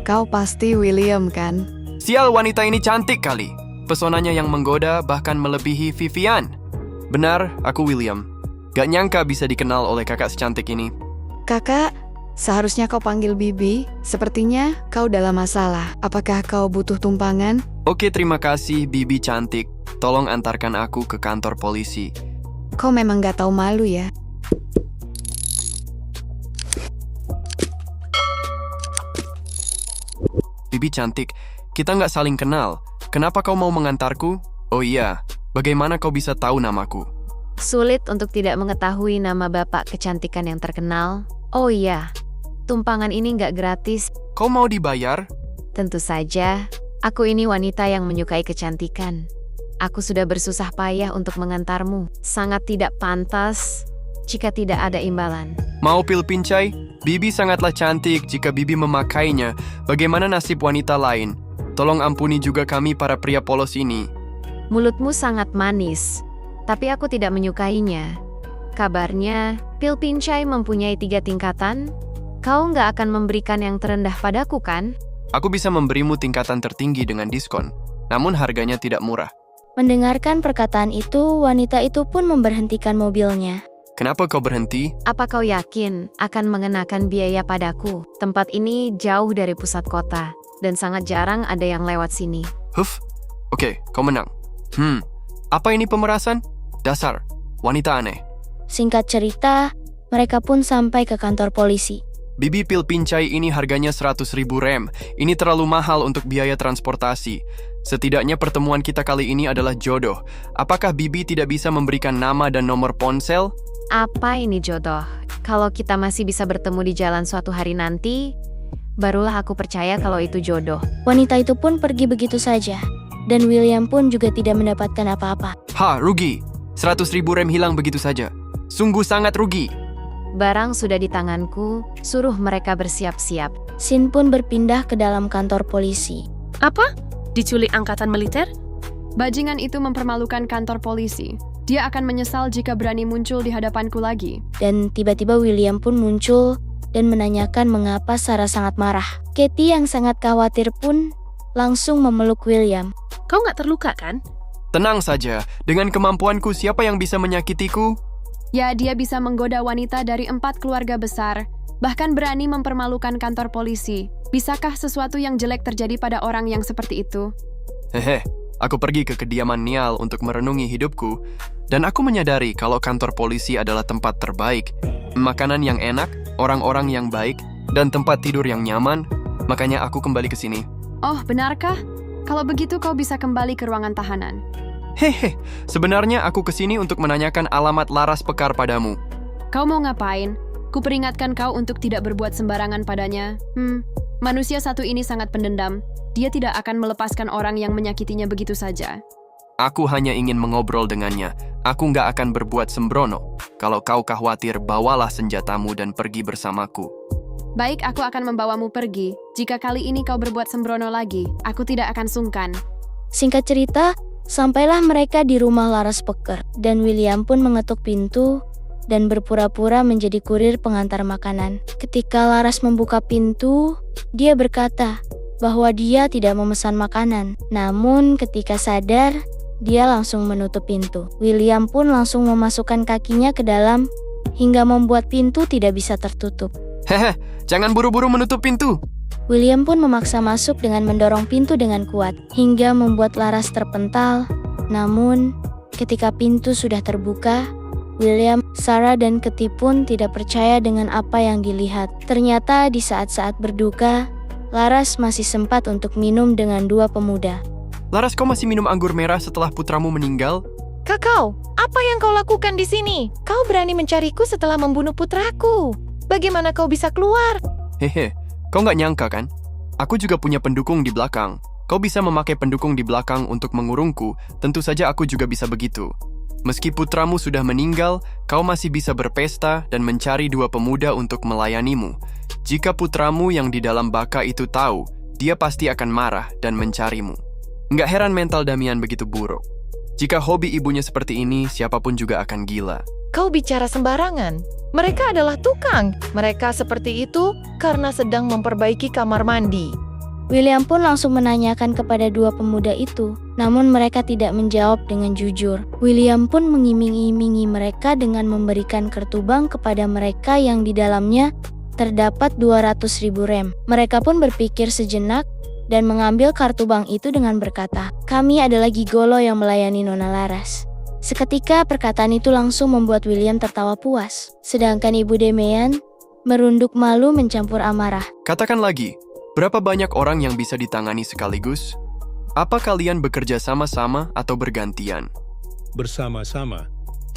Kau pasti William kan? Sial, wanita ini cantik kali. Pesonanya yang menggoda bahkan melebihi Vivian. Benar, aku William. Gak nyangka bisa dikenal oleh kakak secantik ini. Kakak, seharusnya kau panggil Bibi. Sepertinya kau dalam masalah. Apakah kau butuh tumpangan? Oke, terima kasih Bibi cantik. Tolong antarkan aku ke kantor polisi. Kau memang gak tahu malu ya? Bibi cantik, kita nggak saling kenal. Kenapa kau mau mengantarku? Oh iya, bagaimana kau bisa tahu namaku? Sulit untuk tidak mengetahui nama bapak kecantikan yang terkenal. Oh iya, tumpangan ini nggak gratis. Kau mau dibayar? Tentu saja, aku ini wanita yang menyukai kecantikan. Aku sudah bersusah payah untuk mengantarmu. Sangat tidak pantas jika tidak ada imbalan. Mau pil pincai? Bibi sangatlah cantik jika Bibi memakainya. Bagaimana nasib wanita lain? Tolong ampuni juga kami para pria polos ini. Mulutmu sangat manis, tapi aku tidak menyukainya. Kabarnya, pil pincai mempunyai 3 tingkatan. Kau nggak akan memberikan yang terendah padaku kan? Aku bisa memberimu tingkatan tertinggi dengan diskon, namun harganya tidak murah. Mendengarkan perkataan itu, wanita itu pun memberhentikan mobilnya. Kenapa kau berhenti? Apa kau yakin akan mengenakan biaya padaku? Tempat ini jauh dari pusat kota, dan sangat jarang ada yang lewat sini. Oke, kau menang. Apa ini pemerasan? Dasar, wanita aneh. Singkat cerita, mereka pun sampai ke kantor polisi. Bibi pil pincai ini harganya 100.000 rem. Ini terlalu mahal untuk biaya transportasi. Setidaknya pertemuan kita kali ini adalah jodoh. Apakah Bibi tidak bisa memberikan nama dan nomor ponsel? Apa ini jodoh? Kalau kita masih bisa bertemu di jalan suatu hari nanti, barulah aku percaya kalau itu jodoh. Wanita itu pun pergi begitu saja. Dan William pun juga tidak mendapatkan apa-apa. Rugi. 100.000 rem hilang begitu saja. Sungguh sangat rugi. Barang sudah di tanganku, suruh mereka bersiap-siap. Sin pun berpindah ke dalam kantor polisi. Apa? Diculik angkatan militer? Bajingan itu mempermalukan kantor polisi. Dia akan menyesal jika berani muncul di hadapanku lagi. Dan tiba-tiba William pun muncul dan menanyakan mengapa Sarah sangat marah. Katie yang sangat khawatir pun langsung memeluk William. Kau nggak terluka kan? Tenang saja, dengan kemampuanku siapa yang bisa menyakitiku? Ya, dia bisa menggoda wanita dari 4 keluarga besar, bahkan berani mempermalukan kantor polisi. Bisakah sesuatu yang jelek terjadi pada orang yang seperti itu? Aku pergi ke kediaman Niall untuk merenungi hidupku, dan aku menyadari kalau kantor polisi adalah tempat terbaik. Makanan yang enak, orang-orang yang baik, dan tempat tidur yang nyaman, makanya aku kembali ke sini. Oh, benarkah? Kalau begitu kau bisa kembali ke ruangan tahanan. Sebenarnya aku kesini untuk menanyakan alamat Laras Pekar padamu. Kau mau ngapain? Kuperingatkan kau untuk tidak berbuat sembarangan padanya. Manusia satu ini sangat pendendam. Dia tidak akan melepaskan orang yang menyakitinya begitu saja. Aku hanya ingin mengobrol dengannya. Aku nggak akan berbuat sembrono. Kalau kau khawatir, bawalah senjatamu dan pergi bersamaku. Baik, aku akan membawamu pergi. Jika kali ini kau berbuat sembrono lagi, aku tidak akan sungkan. Singkat cerita, sampailah mereka di rumah Laras Pekar, dan William pun mengetuk pintu dan berpura-pura menjadi kurir pengantar makanan. Ketika Laras membuka pintu, dia berkata bahwa dia tidak memesan makanan. Namun ketika sadar, dia langsung menutup pintu. William pun langsung memasukkan kakinya ke dalam hingga membuat pintu tidak bisa tertutup. Jangan buru-buru menutup pintu. William pun memaksa masuk dengan mendorong pintu dengan kuat, hingga membuat Laras terpental. Namun, ketika pintu sudah terbuka, William, Sarah, dan Katie pun tidak percaya dengan apa yang dilihat. Ternyata di saat-saat berduka, Laras masih sempat untuk minum dengan 2 pemuda. Laras, kau masih minum anggur merah setelah putramu meninggal? Kakao, apa yang kau lakukan di sini? Kau berani mencariku setelah membunuh putraku. Bagaimana kau bisa keluar? Kau nggak nyangka kan? Aku juga punya pendukung di belakang. Kau bisa memakai pendukung di belakang untuk mengurungku, tentu saja aku juga bisa begitu. Meski putramu sudah meninggal, kau masih bisa berpesta dan mencari 2 pemuda untuk melayanimu. Jika putramu yang di dalam baka itu tahu, dia pasti akan marah dan mencarimu. Nggak heran mental Damian begitu buruk. Jika hobi ibunya seperti ini, siapapun juga akan gila. Kau bicara sembarangan. Mereka adalah tukang. Mereka seperti itu karena sedang memperbaiki kamar mandi. William pun langsung menanyakan kepada dua pemuda itu, namun mereka tidak menjawab dengan jujur. William pun mengiming-imingi mereka dengan memberikan kartu bank kepada mereka yang di dalamnya terdapat 200.000 rem. Mereka pun berpikir sejenak dan mengambil kartu bank itu dengan berkata, "Kami adalah gigolo yang melayani Nona Laras." Seketika perkataan itu langsung membuat William tertawa puas, sedangkan Ibu Demian merunduk malu mencampur amarah. Katakan lagi, berapa banyak orang yang bisa ditangani sekaligus? Apa kalian bekerja sama-sama atau bergantian? Bersama-sama.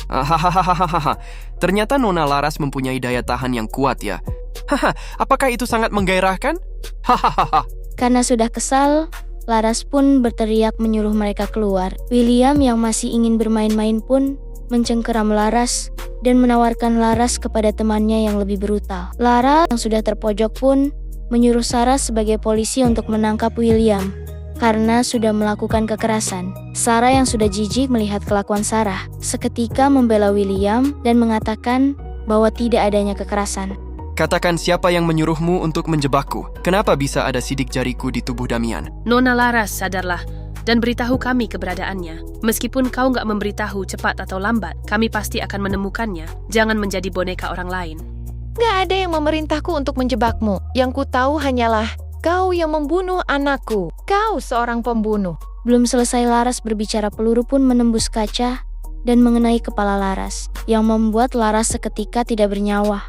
Hahaha, ternyata Nona Laras mempunyai daya tahan yang kuat ya. Haha, apakah itu sangat menggairahkan? Hahaha. Karena sudah kesal, Laras pun berteriak menyuruh mereka keluar. William yang masih ingin bermain-main pun mencengkeram Laras dan menawarkan Laras kepada temannya yang lebih brutal. Laras yang sudah terpojok pun menyuruh Sarah sebagai polisi untuk menangkap William karena sudah melakukan kekerasan. Sarah yang sudah jijik melihat kelakuan Sarah seketika membela William dan mengatakan bahwa tidak adanya kekerasan. Katakan siapa yang menyuruhmu untuk menjebakku? Kenapa bisa ada sidik jariku di tubuh Damian? Nona Laras, sadarlah dan beritahu kami keberadaannya. Meskipun kau nggak memberitahu cepat atau lambat, kami pasti akan menemukannya. Jangan menjadi boneka orang lain. Gak ada yang memerintahku untuk menjebakmu. Yang ku tahu hanyalah kau yang membunuh anakku. Kau seorang pembunuh. Belum selesai Laras berbicara, peluru pun menembus kaca dan mengenai kepala Laras, yang membuat Laras seketika tidak bernyawa.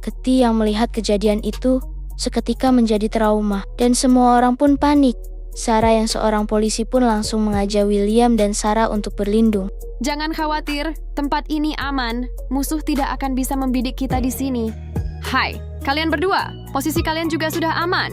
Keti yang melihat kejadian itu seketika menjadi trauma, dan semua orang pun panik. Sarah yang seorang polisi pun langsung mengajak William dan Sarah untuk berlindung. Jangan khawatir, tempat ini aman. Musuh tidak akan bisa membidik kita di sini. Hai, kalian berdua, posisi kalian juga sudah aman.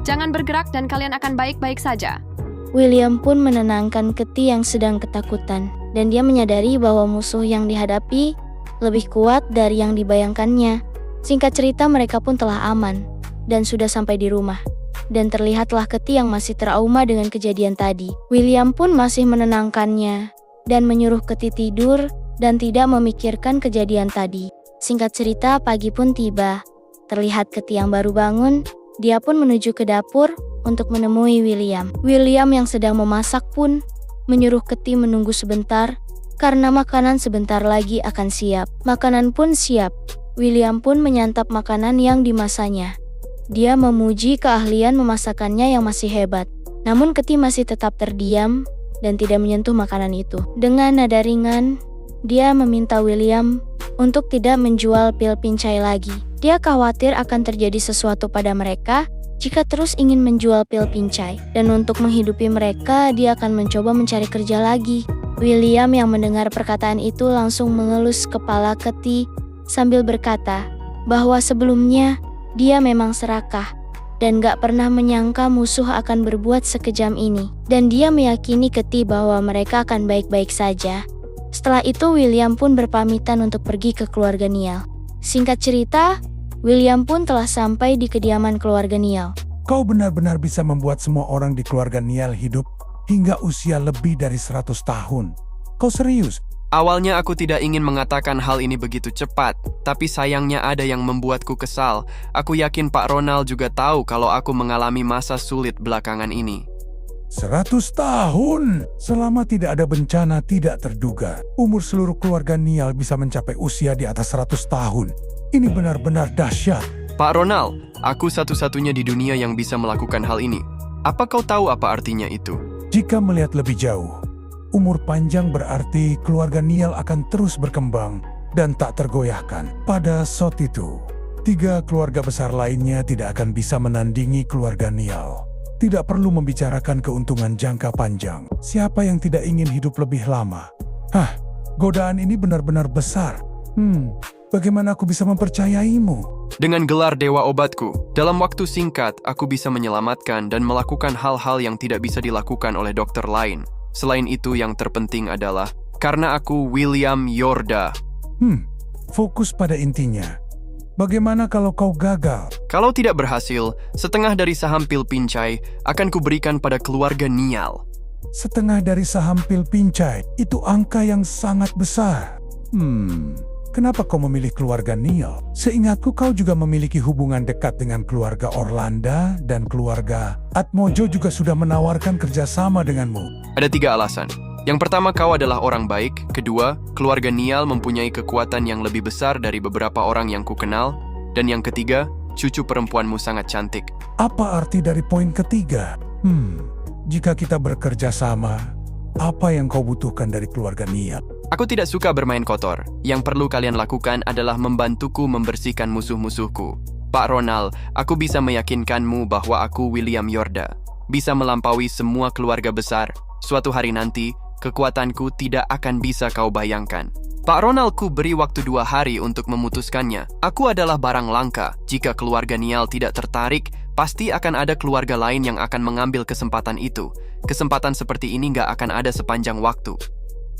Jangan bergerak dan kalian akan baik-baik saja. William pun menenangkan Keti yang sedang ketakutan, dan dia menyadari bahwa musuh yang dihadapi lebih kuat dari yang dibayangkannya. Singkat cerita, mereka pun telah aman dan sudah sampai di rumah. Dan terlihatlah Keti yang masih trauma dengan kejadian tadi. William pun masih menenangkannya dan menyuruh Keti tidur dan tidak memikirkan kejadian tadi. Singkat cerita, pagi pun tiba. Terlihat Keti yang baru bangun, dia pun menuju ke dapur untuk menemui William. William yang sedang memasak pun menyuruh Keti menunggu sebentar karena makanan sebentar lagi akan siap. Makanan pun siap. William pun menyantap makanan yang dimasaknya. Dia memuji keahlian memasakannya yang masih hebat. Namun Keti masih tetap terdiam dan tidak menyentuh makanan itu. Dengan nada ringan, dia meminta William untuk tidak menjual pil pincai lagi. Dia khawatir akan terjadi sesuatu pada mereka jika terus ingin menjual pil pincai. Dan untuk menghidupi mereka, dia akan mencoba mencari kerja lagi. William yang mendengar perkataan itu langsung mengelus kepala Keti sambil berkata bahwa sebelumnya dia memang serakah dan gak pernah menyangka musuh akan berbuat sekejam ini. Dan dia meyakini Keti bahwa mereka akan baik-baik saja. Setelah itu William pun berpamitan untuk pergi ke keluarga Niall. Singkat cerita, William pun telah sampai di kediaman keluarga Niall. Kau benar-benar bisa membuat semua orang di keluarga Niall hidup hingga usia lebih dari 100 tahun. Kau serius? Awalnya aku tidak ingin mengatakan hal ini begitu cepat, tapi sayangnya ada yang membuatku kesal. Aku yakin Pak Ronald juga tahu kalau aku mengalami masa sulit belakangan ini. 100 tahun! Selama tidak ada bencana tidak terduga, umur seluruh keluarga Niall bisa mencapai usia di atas 100 tahun. Ini benar-benar dahsyat. Pak Ronald, aku satu-satunya di dunia yang bisa melakukan hal ini. Apa kau tahu apa artinya itu? Jika melihat lebih jauh, umur panjang berarti keluarga Niall akan terus berkembang dan tak tergoyahkan. Pada saat itu, 3 keluarga besar lainnya tidak akan bisa menandingi keluarga Niall. Tidak perlu membicarakan keuntungan jangka panjang. Siapa yang tidak ingin hidup lebih lama? Godaan ini benar-benar besar. Bagaimana aku bisa mempercayaimu? Dengan gelar Dewa Obatku, dalam waktu singkat aku bisa menyelamatkan dan melakukan hal-hal yang tidak bisa dilakukan oleh dokter lain. Selain itu, yang terpenting adalah karena aku William Yorda. Fokus pada intinya. Bagaimana kalau kau gagal? Kalau tidak berhasil, setengah dari saham pil pincai akan kuberikan pada keluarga Niall. Setengah dari saham pil pincai, itu angka yang sangat besar. Kenapa kau memilih keluarga Neil? Seingatku kau juga memiliki hubungan dekat dengan keluarga Orlando dan keluarga Atmojo juga sudah menawarkan kerjasama denganmu. Ada 3 alasan. Yang pertama, kau adalah orang baik. Kedua, keluarga Nial mempunyai kekuatan yang lebih besar dari beberapa orang yang kukenal. Dan yang ketiga, cucu perempuanmu sangat cantik. Apa arti dari poin ketiga? Jika kita bekerja sama, apa yang kau butuhkan dari keluarga Neil? Aku tidak suka bermain kotor. Yang perlu kalian lakukan adalah membantuku membersihkan musuh-musuhku. Pak Ronald, aku bisa meyakinkanmu bahwa aku William Yorda. Bisa melampaui semua keluarga besar. Suatu hari nanti, kekuatanku tidak akan bisa kau bayangkan. Pak Ronald, ku beri waktu 2 hari untuk memutuskannya. Aku adalah barang langka. Jika keluarga Nial tidak tertarik, pasti akan ada keluarga lain yang akan mengambil kesempatan itu. Kesempatan seperti ini nggak akan ada sepanjang waktu.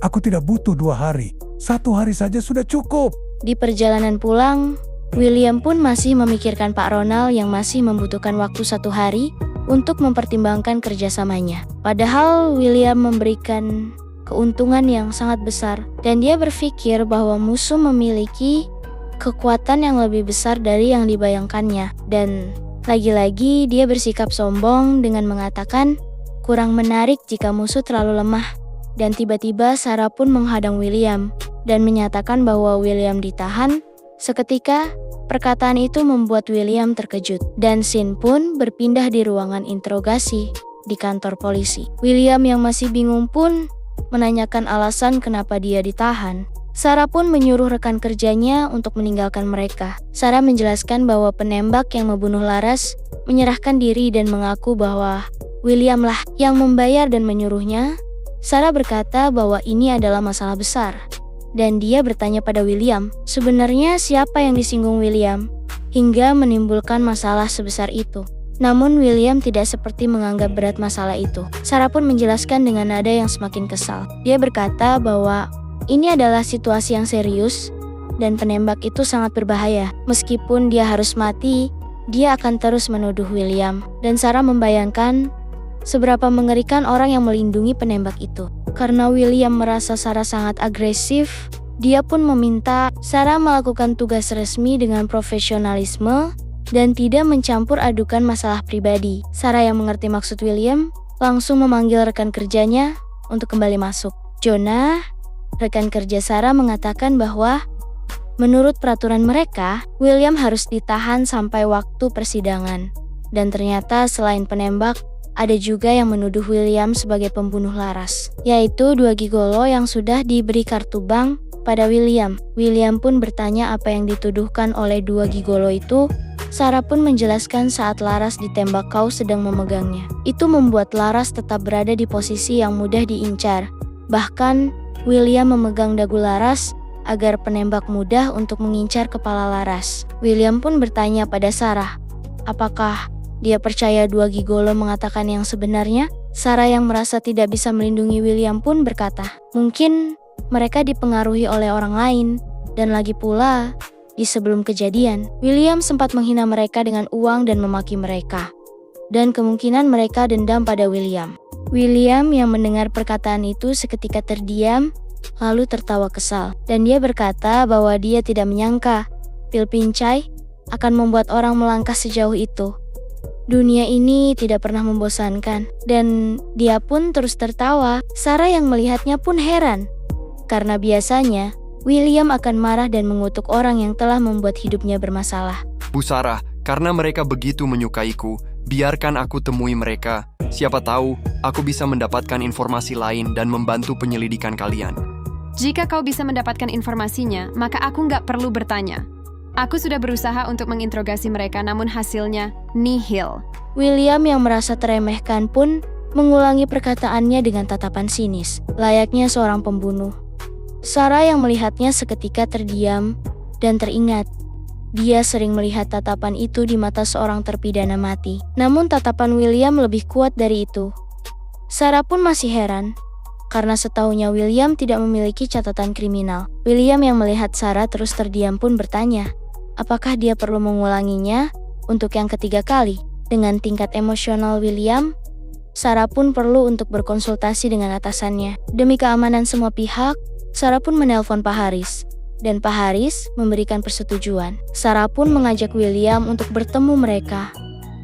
Aku tidak butuh 2 hari. 1 hari saja sudah cukup. Di perjalanan pulang, William pun masih memikirkan Pak Ronald yang masih membutuhkan waktu 1 hari untuk mempertimbangkan kerjasamanya. Padahal William memberikan keuntungan yang sangat besar dan dia berpikir bahwa musuh memiliki kekuatan yang lebih besar dari yang dibayangkannya. Dan lagi-lagi dia bersikap sombong dengan mengatakan kurang menarik jika musuh terlalu lemah. Dan tiba-tiba Sarah pun menghadang William dan menyatakan bahwa William ditahan. Seketika, perkataan itu membuat William terkejut dan scene pun berpindah di ruangan interogasi di kantor polisi. William yang masih bingung pun menanyakan alasan kenapa dia ditahan. Sarah pun menyuruh rekan kerjanya untuk meninggalkan mereka. Sarah menjelaskan bahwa penembak yang membunuh Laras menyerahkan diri dan mengaku bahwa William lah yang membayar dan menyuruhnya. Sarah berkata bahwa ini adalah masalah besar. Dan dia bertanya pada William, sebenarnya siapa yang disinggung William hingga menimbulkan masalah sebesar itu. Namun William tidak seperti menganggap berat masalah itu. Sarah pun menjelaskan dengan nada yang semakin kesal. Dia berkata bahwa ini adalah situasi yang serius dan penembak itu sangat berbahaya. Meskipun dia harus mati, dia akan terus menuduh William. Dan Sarah membayangkan seberapa mengerikan orang yang melindungi penembak itu. Karena William merasa Sarah sangat agresif, dia pun meminta Sarah melakukan tugas resmi dengan profesionalisme dan tidak mencampur adukan masalah pribadi. Sarah yang mengerti maksud William langsung memanggil rekan kerjanya untuk kembali masuk. Jonah, rekan kerja Sarah, mengatakan bahwa menurut peraturan mereka, William harus ditahan sampai waktu persidangan. Dan ternyata selain penembak, ada juga yang menuduh William sebagai pembunuh Laras, yaitu 2 gigolo yang sudah diberi kartu bank pada William. William pun bertanya apa yang dituduhkan oleh 2 gigolo itu. Sarah pun menjelaskan saat Laras ditembak kau sedang memegangnya. Itu membuat Laras tetap berada di posisi yang mudah diincar. Bahkan, William memegang dagu Laras agar penembak mudah untuk mengincar kepala Laras. William pun bertanya pada Sarah, apakah dia percaya 2 gigolo mengatakan yang sebenarnya? Sarah yang merasa tidak bisa melindungi William pun berkata, mungkin mereka dipengaruhi oleh orang lain. Dan lagi pula, di sebelum kejadian, William sempat menghina mereka dengan uang dan memaki mereka. Dan kemungkinan mereka dendam pada William. William yang mendengar perkataan itu seketika terdiam, lalu tertawa kesal. Dan dia berkata bahwa dia tidak menyangka pil pincai akan membuat orang melangkah sejauh itu. Dunia ini tidak pernah membosankan, dan dia pun terus tertawa. Sarah yang melihatnya pun heran, karena biasanya William akan marah dan mengutuk orang yang telah membuat hidupnya bermasalah. Bu Sarah, karena mereka begitu menyukaiku, biarkan aku temui mereka. Siapa tahu, aku bisa mendapatkan informasi lain dan membantu penyelidikan kalian. Jika kau bisa mendapatkan informasinya, maka aku nggak perlu bertanya. Aku sudah berusaha untuk menginterogasi mereka, namun hasilnya nihil. William yang merasa teremehkan pun mengulangi perkataannya dengan tatapan sinis, layaknya seorang pembunuh. Sarah yang melihatnya seketika terdiam dan teringat. Dia sering melihat tatapan itu di mata seorang terpidana mati. Namun tatapan William lebih kuat dari itu. Sarah pun masih heran, karena setahunya William tidak memiliki catatan kriminal. William yang melihat Sarah terus terdiam pun bertanya, apakah dia perlu mengulanginya untuk yang ketiga kali? Dengan tingkat emosional William, Sarah pun perlu untuk berkonsultasi dengan atasannya. Demi keamanan semua pihak, Sarah pun menelpon Pak Haris. dan Pak Haris memberikan persetujuan. Sarah pun mengajak William untuk bertemu mereka.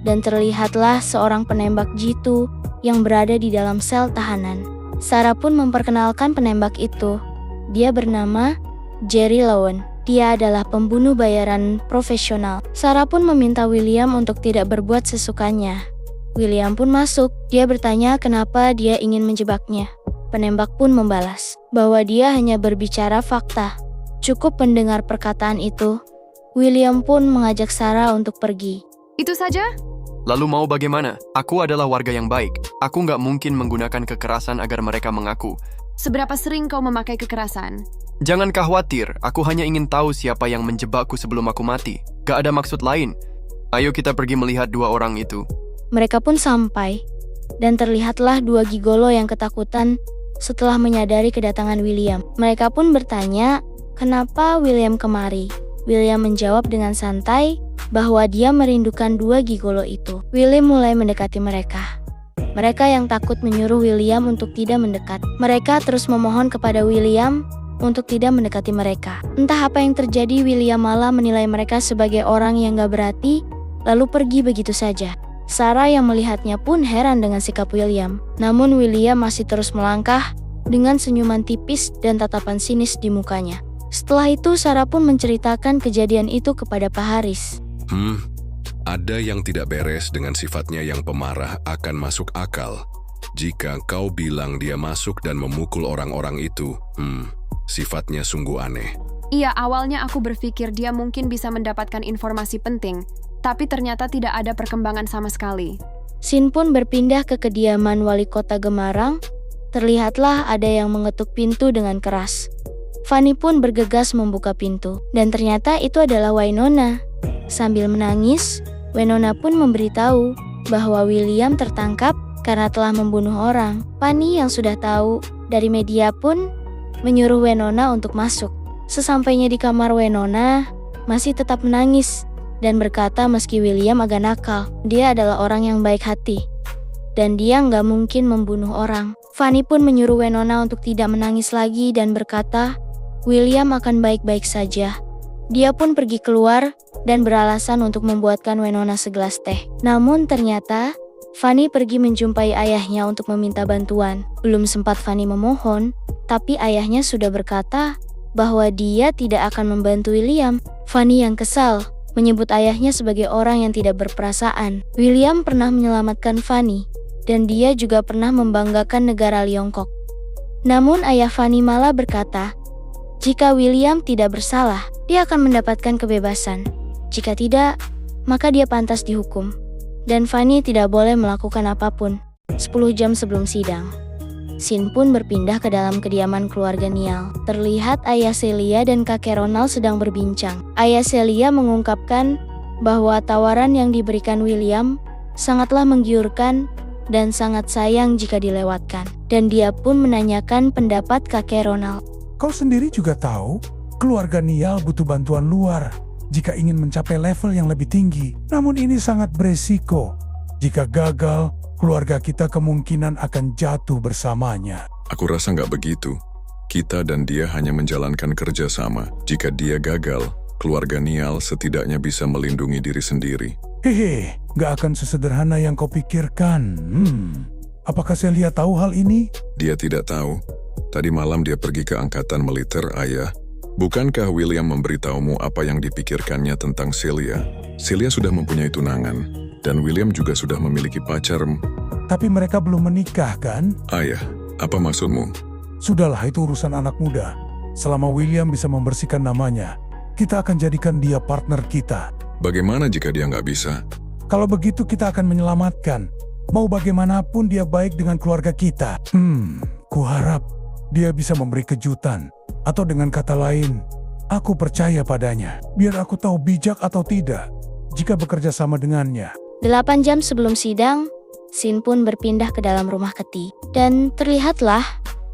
Dan terlihatlah seorang penembak jitu yang berada di dalam sel tahanan. Sarah pun memperkenalkan penembak itu. Dia bernama Jerry Lowen. Dia adalah pembunuh bayaran profesional. Sarah pun meminta William untuk tidak berbuat sesukanya. William pun masuk. Dia bertanya kenapa dia ingin menjebaknya. Penembak pun membalas bahwa dia hanya berbicara fakta. Cukup mendengar perkataan itu, William pun mengajak Sarah untuk pergi. Itu saja? Lalu mau bagaimana? Aku adalah warga yang baik. Aku nggak mungkin menggunakan kekerasan agar mereka mengaku. Seberapa sering kau memakai kekerasan? Jangan khawatir, aku hanya ingin tahu siapa yang menjebakku sebelum aku mati. Gak ada maksud lain. Ayo kita pergi melihat dua orang itu. Mereka pun sampai, dan terlihatlah dua gigolo yang ketakutan setelah menyadari kedatangan William. Mereka pun bertanya, kenapa William kemari? William menjawab dengan santai bahwa dia merindukan dua gigolo itu. William mulai mendekati mereka. Mereka yang takut menyuruh William untuk tidak mendekat. Mereka terus memohon kepada William untuk tidak mendekati mereka. Entah apa yang terjadi, William malah menilai mereka sebagai orang yang gak berarti, lalu pergi begitu saja. Sarah yang melihatnya pun heran dengan sikap William. Namun William masih terus melangkah dengan senyuman tipis dan tatapan sinis di mukanya. Setelah itu Sarah pun menceritakan kejadian itu kepada Pak Haris. Ada yang tidak beres dengan sifatnya yang pemarah akan masuk akal. Jika kau bilang dia masuk dan memukul orang-orang itu, sifatnya sungguh aneh. Iya, awalnya aku berpikir dia mungkin bisa mendapatkan informasi penting, tapi ternyata tidak ada perkembangan sama sekali. Sin pun berpindah ke kediaman wali kota Gemarang. Terlihatlah ada yang mengetuk pintu dengan keras. Fanny pun bergegas membuka pintu, dan ternyata itu adalah Winona. Sambil menangis, Winona pun memberitahu bahwa William tertangkap karena telah membunuh orang. Fanny yang sudah tahu dari media pun menyuruh Winona untuk masuk. Sesampainya di kamar, Winona masih tetap menangis dan berkata meski William agak nakal, dia adalah orang yang baik hati dan dia nggak mungkin membunuh orang. Fanny pun menyuruh Winona untuk tidak menangis lagi dan berkata William akan baik-baik saja. Dia pun pergi keluar dan beralasan untuk membuatkan Winona segelas teh. Namun ternyata Fanny pergi menjumpai ayahnya untuk meminta bantuan. Belum sempat Fanny memohon, tapi ayahnya sudah berkata bahwa dia tidak akan membantu William. Fanny yang kesal menyebut ayahnya sebagai orang yang tidak berperasaan. William pernah menyelamatkan Fanny dan dia juga pernah membanggakan negara Liongkok. Namun ayah Fanny malah berkata, jika William tidak bersalah, dia akan mendapatkan kebebasan. Jika tidak, maka dia pantas dihukum. Dan Fanny tidak boleh melakukan apapun. 10 jam sebelum sidang, Sin pun berpindah ke dalam kediaman keluarga Niall. Terlihat ayah Celia dan kakek Ronald sedang berbincang. Ayah Celia mengungkapkan bahwa tawaran yang diberikan William sangatlah menggiurkan dan sangat sayang jika dilewatkan. Dan dia pun menanyakan pendapat kakek Ronald. Kau sendiri juga tahu, keluarga Niall butuh bantuan luar jika ingin mencapai level yang lebih tinggi. Namun ini sangat beresiko. Jika gagal, keluarga kita kemungkinan akan jatuh bersamanya. Aku rasa nggak begitu. Kita dan dia hanya menjalankan kerja sama. Jika dia gagal, keluarga Niall setidaknya bisa melindungi diri sendiri. Hehe, nggak akan sesederhana yang kau pikirkan. Apakah Celia tahu hal ini? Dia tidak tahu. Tadi malam dia pergi ke angkatan militer, ayah. Bukankah William memberitahumu apa yang dipikirkannya tentang Celia? Celia sudah mempunyai tunangan, dan William juga sudah memiliki pacar. Tapi mereka belum menikah, kan? Ayah, apa maksudmu? Sudahlah, itu urusan anak muda. Selama William bisa membersihkan namanya, kita akan jadikan dia partner kita. Bagaimana jika dia nggak bisa? Kalau begitu kita akan menyelamatkan. Mau bagaimanapun dia baik dengan keluarga kita. Kuharap dia bisa memberi kejutan. Atau dengan kata lain, aku percaya padanya. Biar aku tahu bijak atau tidak jika bekerja sama dengannya. 8 jam sebelum sidang, Sin pun berpindah ke dalam rumah Keti. Dan terlihatlah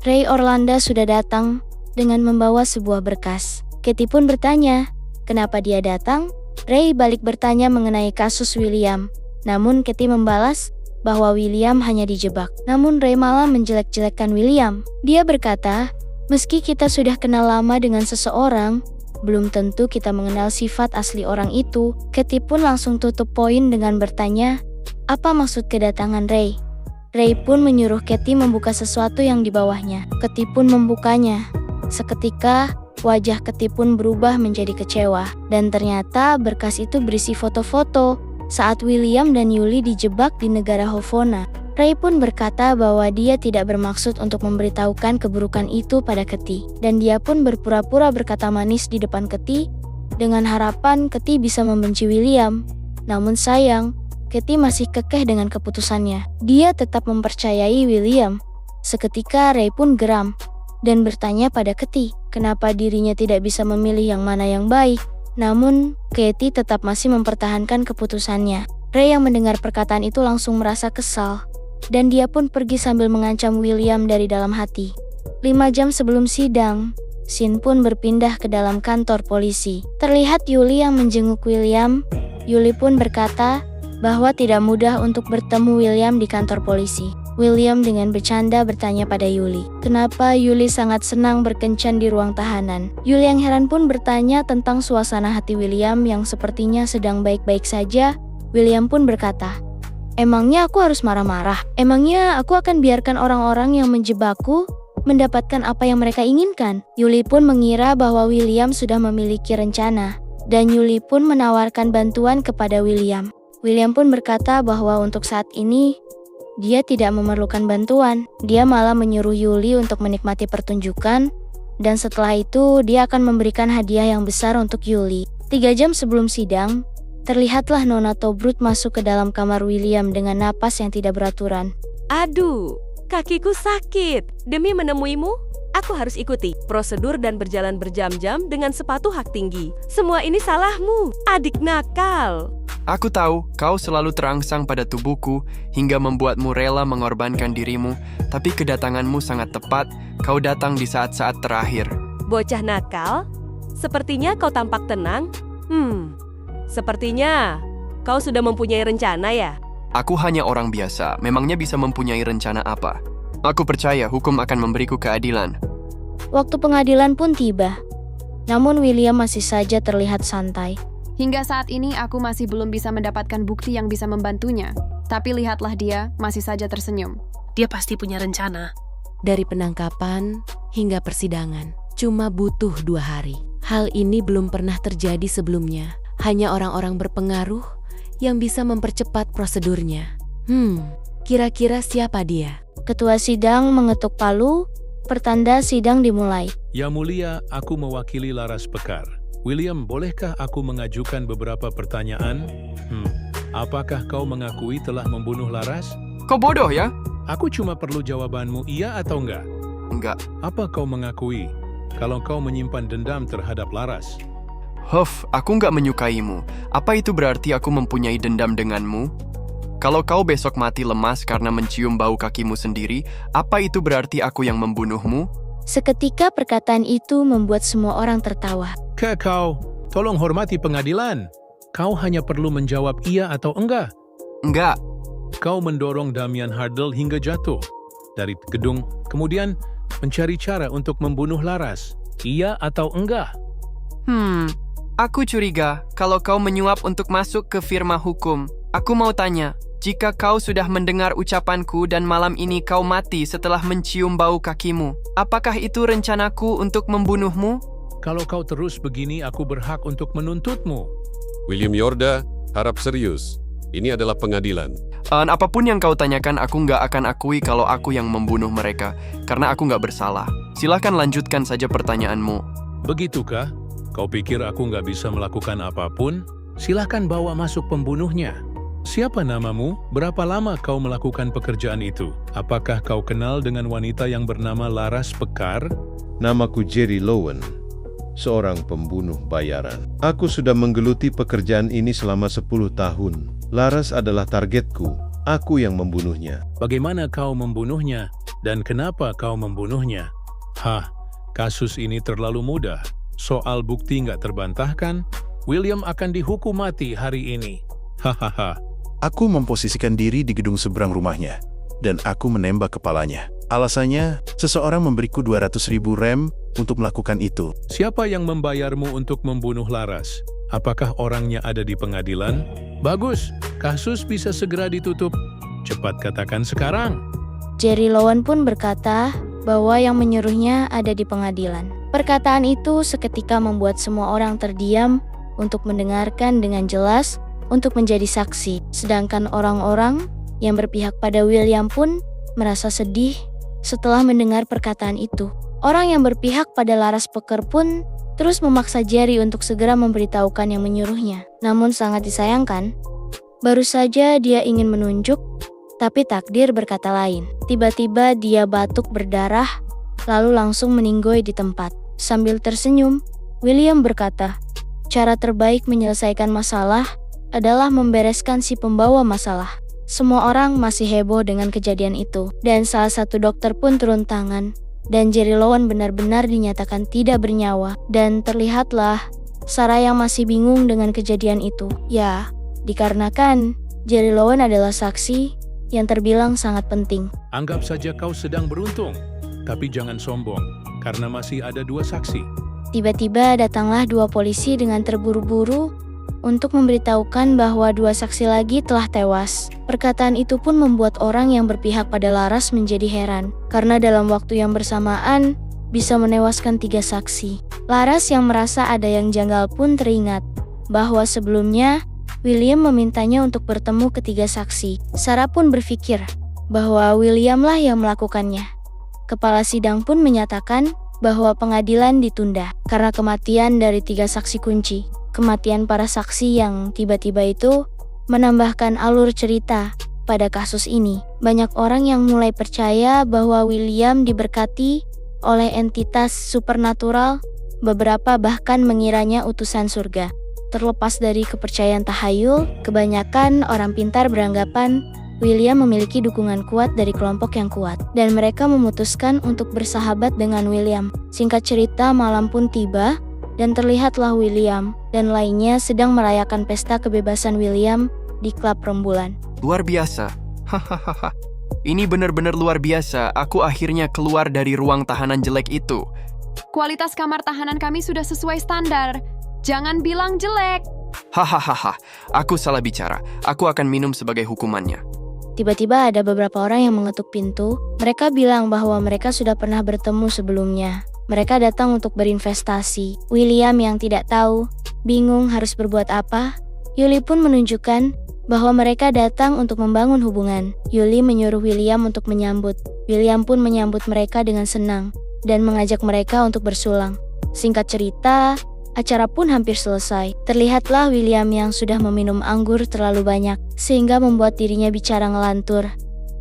Ray Orlando sudah datang dengan membawa sebuah berkas. Keti pun bertanya, kenapa dia datang? Ray balik bertanya mengenai kasus William. Namun Keti membalas bahwa William hanya dijebak. Namun Ray malah menjelek-jelekkan William. Dia berkata, meski kita sudah kenal lama dengan seseorang, Belum tentu kita mengenal sifat asli orang itu. Katie pun langsung tutup poin dengan bertanya, apa maksud kedatangan Ray? Ray pun menyuruh Katie membuka sesuatu yang di bawahnya. Katie pun membukanya. Seketika, wajah Katie pun berubah menjadi kecewa. Dan ternyata berkas itu berisi foto-foto saat William dan Yuli dijebak di negara Hovona. Ray pun berkata bahwa dia tidak bermaksud untuk memberitahukan keburukan itu pada Katie. Dan dia pun berpura-pura berkata manis di depan Katie dengan harapan Katie bisa membenci William. Namun sayang, Katie masih kekeh dengan keputusannya. Dia tetap mempercayai William. Seketika Ray pun geram dan bertanya pada Katie, kenapa dirinya tidak bisa memilih yang mana yang baik. Namun, Katie tetap masih mempertahankan keputusannya. Ray yang mendengar perkataan itu langsung merasa kesal. Dan dia pun pergi sambil mengancam William dari dalam hati. 5 jam sebelum sidang, Sin pun berpindah ke dalam kantor polisi. Terlihat Yuli yang menjenguk William. Yuli pun berkata bahwa tidak mudah untuk bertemu William di kantor polisi. William dengan bercanda bertanya pada Yuli, kenapa Yuli sangat senang berkencan di ruang tahanan. Yuli yang heran pun bertanya tentang suasana hati William yang sepertinya sedang baik-baik saja. William pun berkata, emangnya aku harus marah-marah? Emangnya aku akan biarkan orang-orang yang menjebakku mendapatkan apa yang mereka inginkan? Yuli pun mengira bahwa William sudah memiliki rencana. Dan Yuli pun menawarkan bantuan kepada William. William pun berkata bahwa untuk saat ini, dia tidak memerlukan bantuan. Dia malah menyuruh Yuli untuk menikmati pertunjukan. Dan setelah itu, dia akan memberikan hadiah yang besar untuk Yuli. 3 jam sebelum sidang, terlihatlah Nona Tobrut masuk ke dalam kamar William dengan napas yang tidak beraturan. Aduh, kakiku sakit. Demi menemuimu, aku harus ikuti prosedur dan berjalan berjam-jam dengan sepatu hak tinggi. Semua ini salahmu, adik nakal. Aku tahu kau selalu terangsang pada tubuhku hingga membuatmu rela mengorbankan dirimu, tapi kedatanganmu sangat tepat. Kau datang di saat-saat terakhir. Bocah nakal, sepertinya kau tampak tenang. Sepertinya kau sudah mempunyai rencana ya? Aku hanya orang biasa, memangnya bisa mempunyai rencana apa? Aku percaya hukum akan memberiku keadilan. Waktu pengadilan pun tiba. Namun William masih saja terlihat santai. Hingga saat ini aku masih belum bisa mendapatkan bukti yang bisa membantunya. Tapi lihatlah dia, masih saja tersenyum. Dia pasti punya rencana. Dari penangkapan hingga persidangan, cuma butuh 2 hari. Hal ini belum pernah terjadi sebelumnya. Hanya orang-orang berpengaruh yang bisa mempercepat prosedurnya. Kira-kira siapa dia? Ketua sidang mengetuk palu, pertanda sidang dimulai. Yang mulia, aku mewakili Laras Pekar. William, bolehkah aku mengajukan beberapa pertanyaan? Apakah kau mengakui telah membunuh Laras? Kau bodoh ya? Aku cuma perlu jawabanmu iya atau enggak. Enggak. Apa kau mengakui kalau kau menyimpan dendam terhadap Laras? Aku nggak menyukaimu. Apa itu berarti aku mempunyai dendam denganmu? Kalau kau besok mati lemas karena mencium bau kakimu sendiri, apa itu berarti aku yang membunuhmu? Seketika perkataan itu membuat semua orang tertawa. Kau, tolong hormati pengadilan. Kau hanya perlu menjawab iya atau enggak. Enggak. Kau mendorong Damian Hardle hingga jatuh dari gedung, kemudian mencari cara untuk membunuh Laras. Iya atau enggak? Aku curiga kalau kau menyuap untuk masuk ke firma hukum. Aku mau tanya, jika kau sudah mendengar ucapanku dan malam ini kau mati setelah mencium bau kakimu, apakah itu rencanaku untuk membunuhmu? Kalau kau terus begini, aku berhak untuk menuntutmu. William Yorda, harap serius. Ini adalah pengadilan. Apapun yang kau tanyakan, aku nggak akan akui kalau aku yang membunuh mereka, karena aku nggak bersalah. Silakan lanjutkan saja pertanyaanmu. Begitukah? Kau pikir aku nggak bisa melakukan apapun? Silahkan bawa masuk pembunuhnya. Siapa namamu? Berapa lama kau melakukan pekerjaan itu? Apakah kau kenal dengan wanita yang bernama Laras Pekar? Namaku Jerry Lowen, seorang pembunuh bayaran. Aku sudah menggeluti pekerjaan ini selama 10 tahun. Laras adalah targetku. Aku yang membunuhnya. Bagaimana kau membunuhnya? Dan kenapa kau membunuhnya? Kasus ini terlalu mudah. Soal bukti nggak terbantahkan, William akan dihukum mati hari ini. Aku memposisikan diri di gedung seberang rumahnya, dan aku menembak kepalanya. Alasannya, seseorang memberiku 200.000 rem untuk melakukan itu. Siapa yang membayarmu untuk membunuh Laras? Apakah orangnya ada di pengadilan? Bagus, kasus bisa segera ditutup. Cepat katakan sekarang. Jerry Lowen pun berkata bahwa yang menyuruhnya ada di pengadilan. Perkataan itu seketika membuat semua orang terdiam untuk mendengarkan dengan jelas untuk menjadi saksi. Sedangkan orang-orang yang berpihak pada William pun merasa sedih setelah mendengar perkataan itu. Orang yang berpihak pada Laras Peker pun terus memaksa Jerry untuk segera memberitahukan yang menyuruhnya. Namun sangat disayangkan, baru saja dia ingin menunjuk, tapi takdir berkata lain. Tiba-tiba dia batuk berdarah, lalu langsung meninggoy di tempat. Sambil tersenyum, William berkata, cara terbaik menyelesaikan masalah adalah membereskan si pembawa masalah. Semua orang masih heboh dengan kejadian itu, dan salah satu dokter pun turun tangan. Dan Jerry Lowen benar-benar dinyatakan tidak bernyawa, dan terlihatlah Sarah yang masih bingung dengan kejadian itu. Ya, dikarenakan Jerry Lowen adalah saksi yang terbilang sangat penting. Anggap saja kau sedang beruntung, tapi jangan sombong, karena masih ada 2 saksi. Tiba-tiba datanglah 2 polisi dengan terburu-buru untuk memberitahukan bahwa 2 saksi lagi telah tewas. Perkataan itu pun membuat orang yang berpihak pada Laras menjadi heran, karena dalam waktu yang bersamaan bisa menewaskan 3 saksi. Laras yang merasa ada yang janggal pun teringat bahwa sebelumnya William memintanya untuk bertemu ketiga saksi. Sarah pun berpikir bahwa Williamlah yang melakukannya. Kepala sidang pun menyatakan bahwa pengadilan ditunda karena kematian dari 3 saksi kunci. Kematian para saksi yang tiba-tiba itu menambahkan alur cerita pada kasus ini. Banyak orang yang mulai percaya bahwa William diberkati oleh entitas supernatural, beberapa bahkan mengiranya utusan surga. Terlepas dari kepercayaan tahayul, kebanyakan orang pintar beranggapan William memiliki dukungan kuat dari kelompok yang kuat, dan mereka memutuskan untuk bersahabat dengan William. Singkat cerita, malam pun tiba, dan terlihatlah William dan lainnya sedang merayakan pesta kebebasan William di klub rembulan. Luar biasa. Hahaha. Ini benar-benar luar biasa. Aku akhirnya keluar dari ruang tahanan jelek itu. Kualitas kamar tahanan kami sudah sesuai standar. Jangan bilang jelek. Hahaha. Aku salah bicara. Aku akan minum sebagai hukumannya. Tiba-tiba ada beberapa orang yang mengetuk pintu. Mereka bilang bahwa mereka sudah pernah bertemu sebelumnya. Mereka datang untuk berinvestasi. William yang tidak tahu, bingung harus berbuat apa. Yuli pun menunjukkan bahwa mereka datang untuk membangun hubungan. Yuli menyuruh William untuk menyambut. William pun menyambut mereka dengan senang dan mengajak mereka untuk bersulang. Singkat cerita, acara pun hampir selesai. Terlihatlah William yang sudah meminum anggur terlalu banyak, sehingga membuat dirinya bicara ngelantur.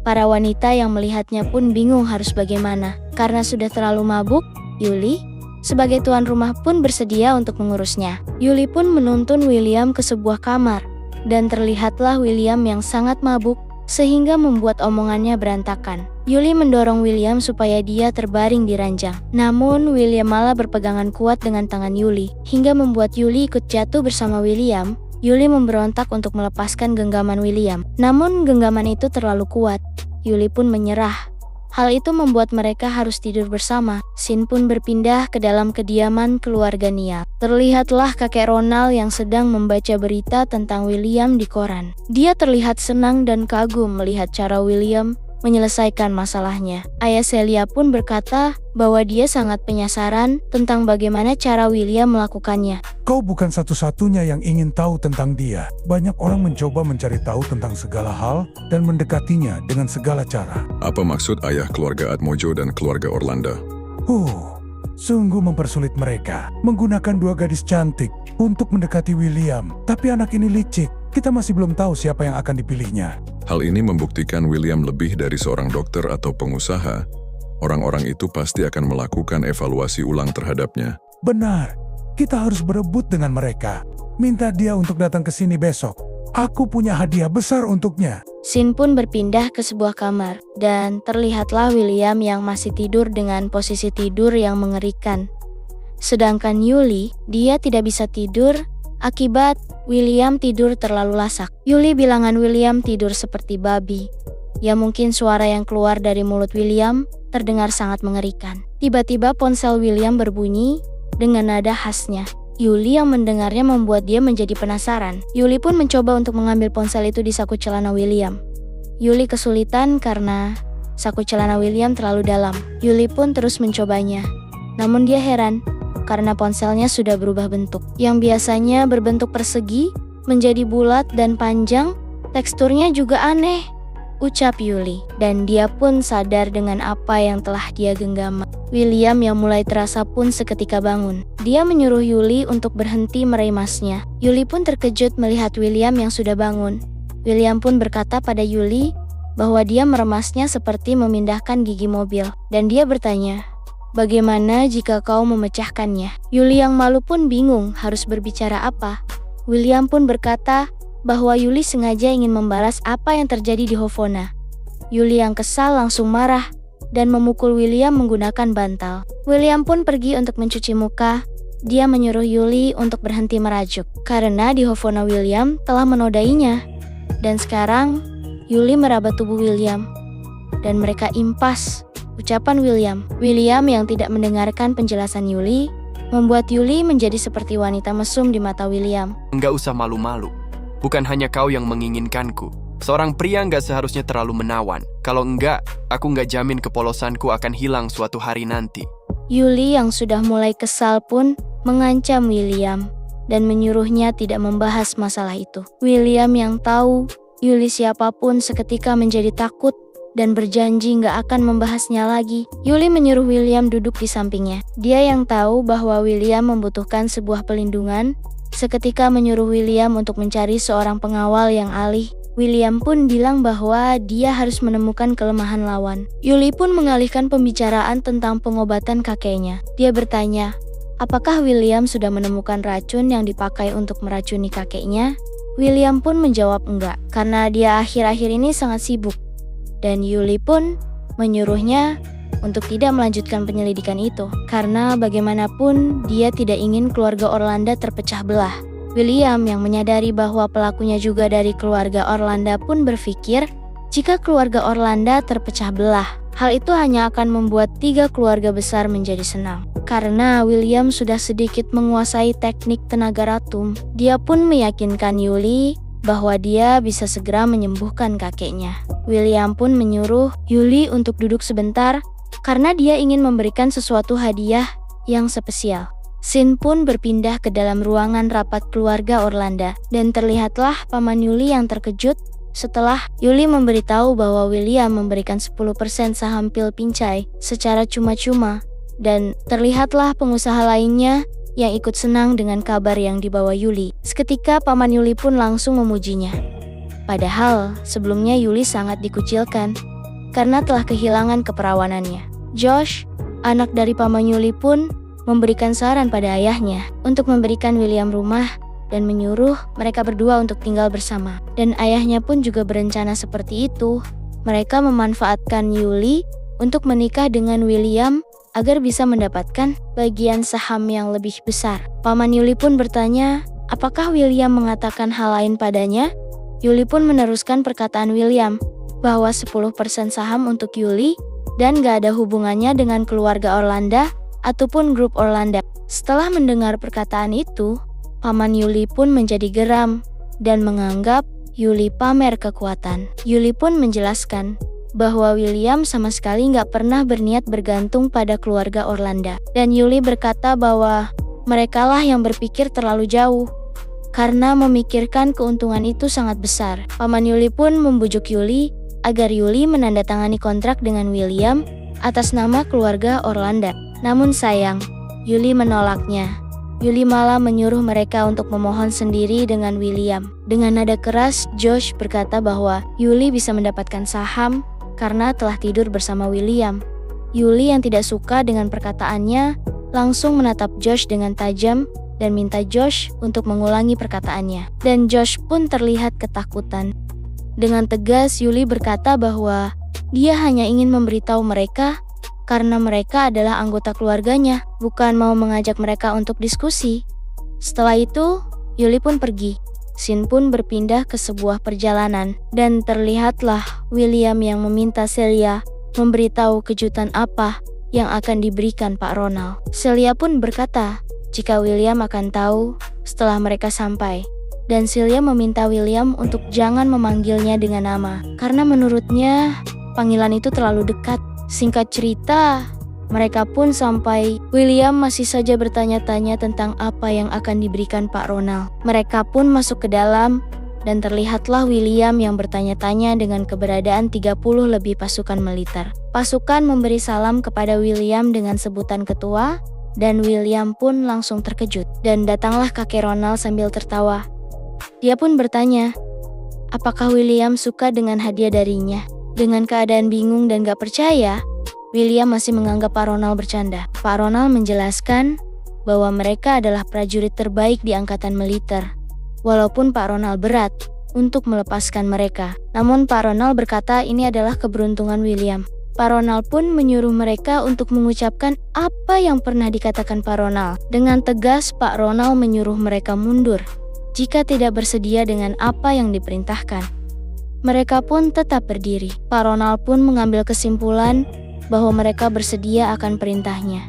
Para wanita yang melihatnya pun bingung harus bagaimana. Karena sudah terlalu mabuk, Yuli, sebagai tuan rumah pun bersedia untuk mengurusnya. Yuli pun menuntun William ke sebuah kamar, dan terlihatlah William yang sangat mabuk, sehingga membuat omongannya berantakan. Yuli mendorong William supaya dia terbaring di ranjang. Namun, William malah berpegangan kuat dengan tangan Yuli, hingga membuat Yuli ikut jatuh bersama William. Yuli memberontak untuk melepaskan genggaman William. Namun, genggaman itu terlalu kuat. Yuli pun menyerah. Hal itu membuat mereka harus tidur bersama. Scene pun berpindah ke dalam kediaman keluarga Niall. Terlihatlah kakek Ronald yang sedang membaca berita tentang William di koran. Dia terlihat senang dan kagum melihat cara William menyelesaikan masalahnya. Ayah Celia pun berkata bahwa dia sangat penasaran tentang bagaimana cara William melakukannya. Kau bukan satu-satunya yang ingin tahu tentang dia. Banyak orang mencoba mencari tahu tentang segala hal dan mendekatinya dengan segala cara. Apa maksud ayah keluarga Atmojo dan keluarga Orlando? Sungguh mempersulit mereka. Menggunakan 2 gadis cantik untuk mendekati William. Tapi anak ini licik. Kita masih belum tahu siapa yang akan dipilihnya. Hal ini membuktikan William lebih dari seorang dokter atau pengusaha. Orang-orang itu pasti akan melakukan evaluasi ulang terhadapnya. Benar. Kita harus berebut dengan mereka. Minta dia untuk datang ke sini besok. Aku punya hadiah besar untuknya. Scene pun berpindah ke sebuah kamar, dan terlihatlah William yang masih tidur dengan posisi tidur yang mengerikan. Sedangkan Yuli, dia tidak bisa tidur akibat William tidur terlalu lasak. Yuli bilangan William tidur seperti babi. Ya mungkin suara yang keluar dari mulut William terdengar sangat mengerikan. Tiba-tiba ponsel William berbunyi dengan nada khasnya. Yuli yang mendengarnya membuat dia menjadi penasaran. Yuli pun mencoba untuk mengambil ponsel itu di saku celana William. Yuli kesulitan karena saku celana William terlalu dalam. Yuli pun terus mencobanya. Namun dia heran karena ponselnya sudah berubah bentuk. Yang biasanya berbentuk persegi menjadi bulat dan panjang, teksturnya juga aneh, ucap Yuli. Dan dia pun sadar dengan apa yang telah dia genggam. William yang mulai terasa pun seketika bangun. Dia menyuruh Yuli untuk berhenti meraih emasnya. Yuli pun terkejut melihat William yang sudah bangun. William pun berkata pada Yuli bahwa dia meremasnya seperti memindahkan gigi mobil. Dan dia bertanya, bagaimana jika kau memecahkannya? Yuli yang malu pun bingung harus berbicara apa. William pun berkata bahwa Yuli sengaja ingin membalas apa yang terjadi di Hovona. Yuli yang kesal langsung marah dan memukul William menggunakan bantal. William pun pergi untuk mencuci muka. Dia menyuruh Yuli untuk berhenti merajuk karena di Hovona William telah menodainya. Dan sekarang Yuli meraba tubuh William dan mereka impas, ucapan William. William yang tidak mendengarkan penjelasan Yuli membuat Yuli menjadi seperti wanita mesum di mata William. Enggak usah malu-malu. Bukan hanya kau yang menginginkanku. Seorang pria nggak seharusnya terlalu menawan. Kalau enggak, aku nggak jamin kepolosanku akan hilang suatu hari nanti. Yuli yang sudah mulai kesal pun mengancam William dan menyuruhnya tidak membahas masalah itu. William yang tahu Yuli siapapun seketika menjadi takut dan berjanji nggak akan membahasnya lagi. Yuli menyuruh William duduk di sampingnya. Dia yang tahu bahwa William membutuhkan sebuah pelindungan, seketika menyuruh William untuk mencari seorang pengawal yang alih. William pun bilang bahwa dia harus menemukan kelemahan lawan. Yuli pun mengalihkan pembicaraan tentang pengobatan kakeknya. Dia bertanya, apakah William sudah menemukan racun yang dipakai untuk meracuni kakeknya? William pun menjawab enggak, karena dia akhir-akhir ini sangat sibuk. Dan Yuli pun menyuruhnya untuk tidak melanjutkan penyelidikan itu, karena bagaimanapun dia tidak ingin keluarga Orlando terpecah belah. William yang menyadari bahwa pelakunya juga dari keluarga Orlando pun berpikir, jika keluarga Orlando terpecah belah, hal itu hanya akan membuat 3 keluarga besar menjadi senang. Karena William sudah sedikit menguasai teknik tenaga ratum, dia pun meyakinkan Yuli bahwa dia bisa segera menyembuhkan kakeknya. William pun menyuruh Yuli untuk duduk sebentar karena dia ingin memberikan sesuatu hadiah yang spesial. Scene pun berpindah ke dalam ruangan rapat keluarga Orlando dan terlihatlah Paman Yuli yang terkejut setelah Yuli memberitahu bahwa William memberikan 10% saham pil Pincay secara cuma-cuma, dan terlihatlah pengusaha lainnya yang ikut senang dengan kabar yang dibawa Yuli. Seketika Paman Yuli pun langsung memujinya. Padahal sebelumnya Yuli sangat dikucilkan karena telah kehilangan keperawanannya. Josh, anak dari Paman Yuli pun memberikan saran pada ayahnya untuk memberikan William rumah dan menyuruh mereka berdua untuk tinggal bersama. Dan ayahnya pun juga berencana seperti itu. Mereka memanfaatkan Yuli untuk menikah dengan William agar bisa mendapatkan bagian saham yang lebih besar. Paman Yuli pun bertanya, apakah William mengatakan hal lain padanya? Yuli pun meneruskan perkataan William bahwa 10% saham untuk Yuli dan gak ada hubungannya dengan keluarga Orlando ataupun grup Orlando. Setelah mendengar perkataan itu, Paman Yuli pun menjadi geram dan menganggap Yuli pamer kekuatan. Yuli pun menjelaskan bahwa William sama sekali nggak pernah berniat bergantung pada keluarga Orlando. Dan Yuli berkata bahwa merekalah yang berpikir terlalu jauh karena memikirkan keuntungan itu sangat besar. Paman Yuli pun membujuk Yuli agar Yuli menandatangani kontrak dengan William atas nama keluarga Orlando. Namun sayang, Yuli menolaknya. Yuli malah menyuruh mereka untuk memohon sendiri dengan William. Dengan nada keras, Josh berkata bahwa Yuli bisa mendapatkan saham karena telah tidur bersama William. Yuli yang tidak suka dengan perkataannya langsung menatap Josh dengan tajam dan minta Josh untuk mengulangi perkataannya. Dan Josh pun terlihat ketakutan. Dengan tegas, Yuli berkata bahwa dia hanya ingin memberitahu mereka karena mereka adalah anggota keluarganya, bukan mau mengajak mereka untuk diskusi. Setelah itu, Yuli pun pergi. Scene pun berpindah ke sebuah perjalanan, dan terlihatlah William yang meminta Celia memberitahu kejutan apa yang akan diberikan Pak Ronald. Celia pun berkata jika William akan tahu setelah mereka sampai. Dan Celia meminta William untuk jangan memanggilnya dengan nama, karena menurutnya panggilan itu terlalu dekat. Singkat cerita, mereka pun sampai. William masih saja bertanya-tanya tentang apa yang akan diberikan Pak Ronald. Mereka pun masuk ke dalam, dan terlihatlah William yang bertanya-tanya dengan keberadaan 30 lebih pasukan militer. Pasukan memberi salam kepada William dengan sebutan ketua, dan William pun langsung terkejut. Dan datanglah kakek Ronald sambil tertawa. Dia pun bertanya, apakah William suka dengan hadiah darinya? Dengan keadaan bingung dan gak percaya, William masih menganggap Pak Ronald bercanda. Pak Ronald menjelaskan bahwa mereka adalah prajurit terbaik di angkatan militer. Walaupun Pak Ronald berat untuk melepaskan mereka. Namun Pak Ronald berkata ini adalah keberuntungan William. Pak Ronald pun menyuruh mereka untuk mengucapkan apa yang pernah dikatakan Pak Ronald. Dengan tegas Pak Ronald menyuruh mereka mundur jika tidak bersedia dengan apa yang diperintahkan. Mereka pun tetap berdiri. Pak Ronald pun mengambil kesimpulan bahwa mereka bersedia akan perintahnya.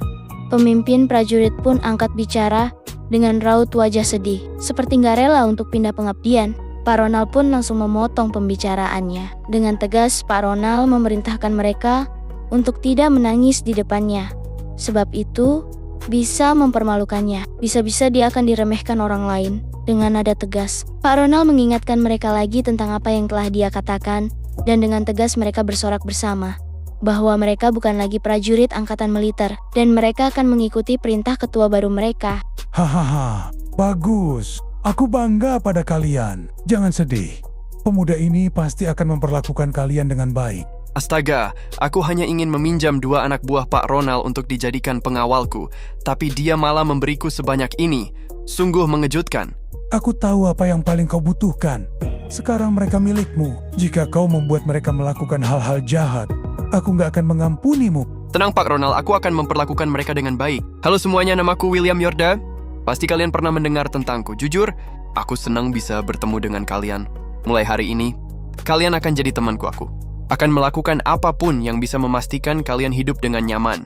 Pemimpin prajurit pun angkat bicara dengan raut wajah sedih, seperti gak rela untuk pindah pengabdian. Pak Ronald pun langsung memotong pembicaraannya. Dengan tegas Pak Ronald memerintahkan mereka untuk tidak menangis di depannya. Sebab itu bisa mempermalukannya. Bisa-bisa dia akan diremehkan orang lain. Dengan nada tegas, Pak Ronald mengingatkan mereka lagi tentang apa yang telah dia katakan, dan dengan tegas mereka bersorak bersama bahwa mereka bukan lagi prajurit angkatan militer, dan mereka akan mengikuti perintah ketua baru mereka. Hahaha, bagus. Aku bangga pada kalian. Jangan sedih. Pemuda ini pasti akan memperlakukan kalian dengan baik. Astaga, aku hanya ingin meminjam 2 anak buah Pak Ronald untuk dijadikan pengawalku, tapi dia malah memberiku sebanyak ini. Sungguh mengejutkan. Aku tahu apa yang paling kau butuhkan. Sekarang mereka milikmu. Jika kau membuat mereka melakukan hal-hal jahat, aku gak akan mengampunimu. Tenang Pak Ronald, aku akan memperlakukan mereka dengan baik. Halo semuanya, namaku William Yorda. Pasti kalian pernah mendengar tentangku. Jujur, aku senang bisa bertemu dengan kalian. Mulai hari ini, kalian akan jadi temanku aku. Akan melakukan apapun yang bisa memastikan kalian hidup dengan nyaman.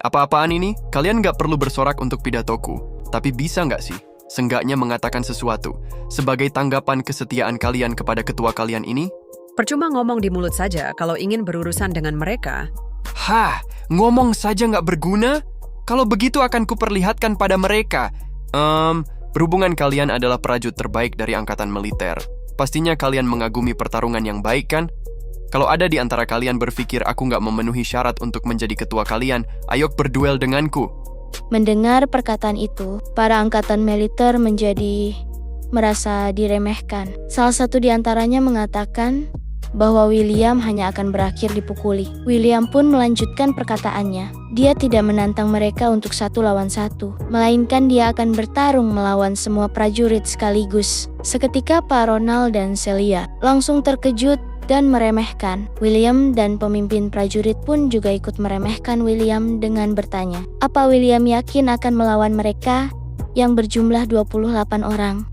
Apa-apaan ini? Kalian gak perlu bersorak untuk pidatoku. Tapi bisa gak sih? Seenggaknya mengatakan sesuatu sebagai tanggapan kesetiaan kalian kepada ketua kalian ini? Percuma ngomong di mulut saja kalau ingin berurusan dengan mereka. Hah, ngomong saja nggak berguna? Kalau begitu akan kuperlihatkan pada mereka. Berhubungan kalian adalah prajurit terbaik dari angkatan militer. Pastinya kalian mengagumi pertarungan yang baik kan? Kalau ada di antara kalian berpikir aku nggak memenuhi syarat untuk menjadi ketua kalian, ayo berduel denganku. Mendengar perkataan itu, para angkatan militer menjadi merasa diremehkan. Salah satu di antaranya mengatakan bahwa William hanya akan berakhir dipukuli. William pun melanjutkan perkataannya. Dia tidak menantang mereka untuk 1 lawan 1, melainkan dia akan bertarung melawan semua prajurit sekaligus. Seketika Pak Ronald dan Celia langsung terkejut dan meremehkan William, dan pemimpin prajurit pun juga ikut meremehkan William dengan bertanya, apa William yakin akan melawan mereka yang berjumlah 28 orang?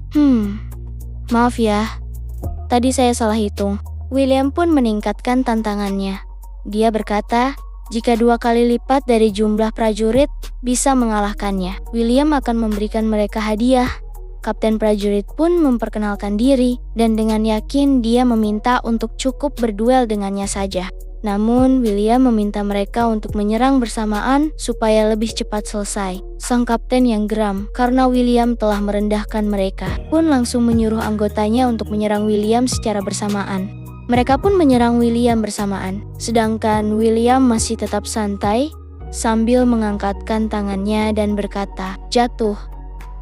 Maaf ya, tadi saya salah hitung. William pun meningkatkan tantangannya. Dia berkata, jika 2 kali lipat dari jumlah prajurit bisa mengalahkannya, William akan memberikan mereka hadiah. Kapten prajurit pun memperkenalkan diri, dan dengan yakin dia meminta untuk cukup berduel dengannya saja. Namun, William meminta mereka untuk menyerang bersamaan supaya lebih cepat selesai. Sang kapten yang geram karena William telah merendahkan mereka, pun langsung menyuruh anggotanya untuk menyerang William secara bersamaan. Mereka pun menyerang William bersamaan, sedangkan William masih tetap santai sambil mengangkatkan tangannya dan berkata, "Jatuh."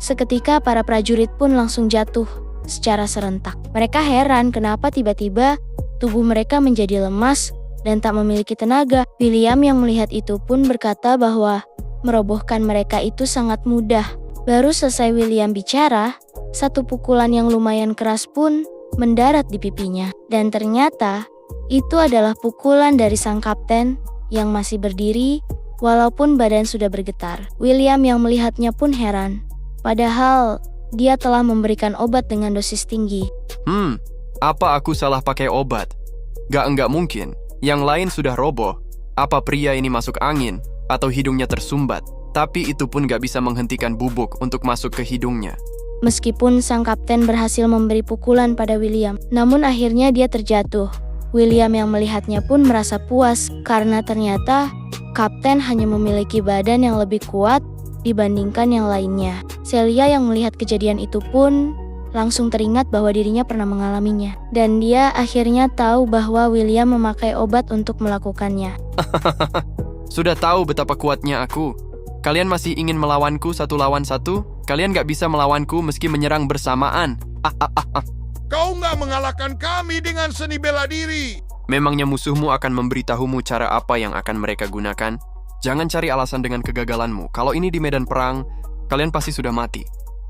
Seketika para prajurit pun langsung jatuh secara serentak. Mereka heran kenapa tiba-tiba tubuh mereka menjadi lemas dan tak memiliki tenaga. William yang melihat itu pun berkata bahwa merobohkan mereka itu sangat mudah. Baru selesai William bicara, 1 pukulan yang lumayan keras pun mendarat di pipinya. Dan ternyata itu adalah pukulan dari sang kapten yang masih berdiri walaupun badan sudah bergetar. William yang melihatnya pun heran. Padahal dia telah memberikan obat dengan dosis tinggi. Apa aku salah pakai obat? Enggak mungkin. Yang lain sudah roboh. Apa pria ini masuk angin atau hidungnya tersumbat? Tapi itu pun gak bisa menghentikan bubuk untuk masuk ke hidungnya. Meskipun sang kapten berhasil memberi pukulan pada William, namun akhirnya dia terjatuh. William yang melihatnya pun merasa puas karena ternyata kapten hanya memiliki badan yang lebih kuat dibandingkan yang lainnya. Celia yang melihat kejadian itu pun langsung teringat bahwa dirinya pernah mengalaminya. Dan dia akhirnya tahu bahwa William memakai obat untuk melakukannya. Sudah tahu betapa kuatnya aku. Kalian masih ingin melawanku 1 lawan 1? Kalian gak bisa melawanku meski menyerang bersamaan. Kau nggak mengalahkan kami dengan seni bela diri. Memangnya musuhmu akan memberitahumu cara apa yang akan mereka gunakan? Jangan cari alasan dengan kegagalanmu. Kalau ini di medan perang, kalian pasti sudah mati.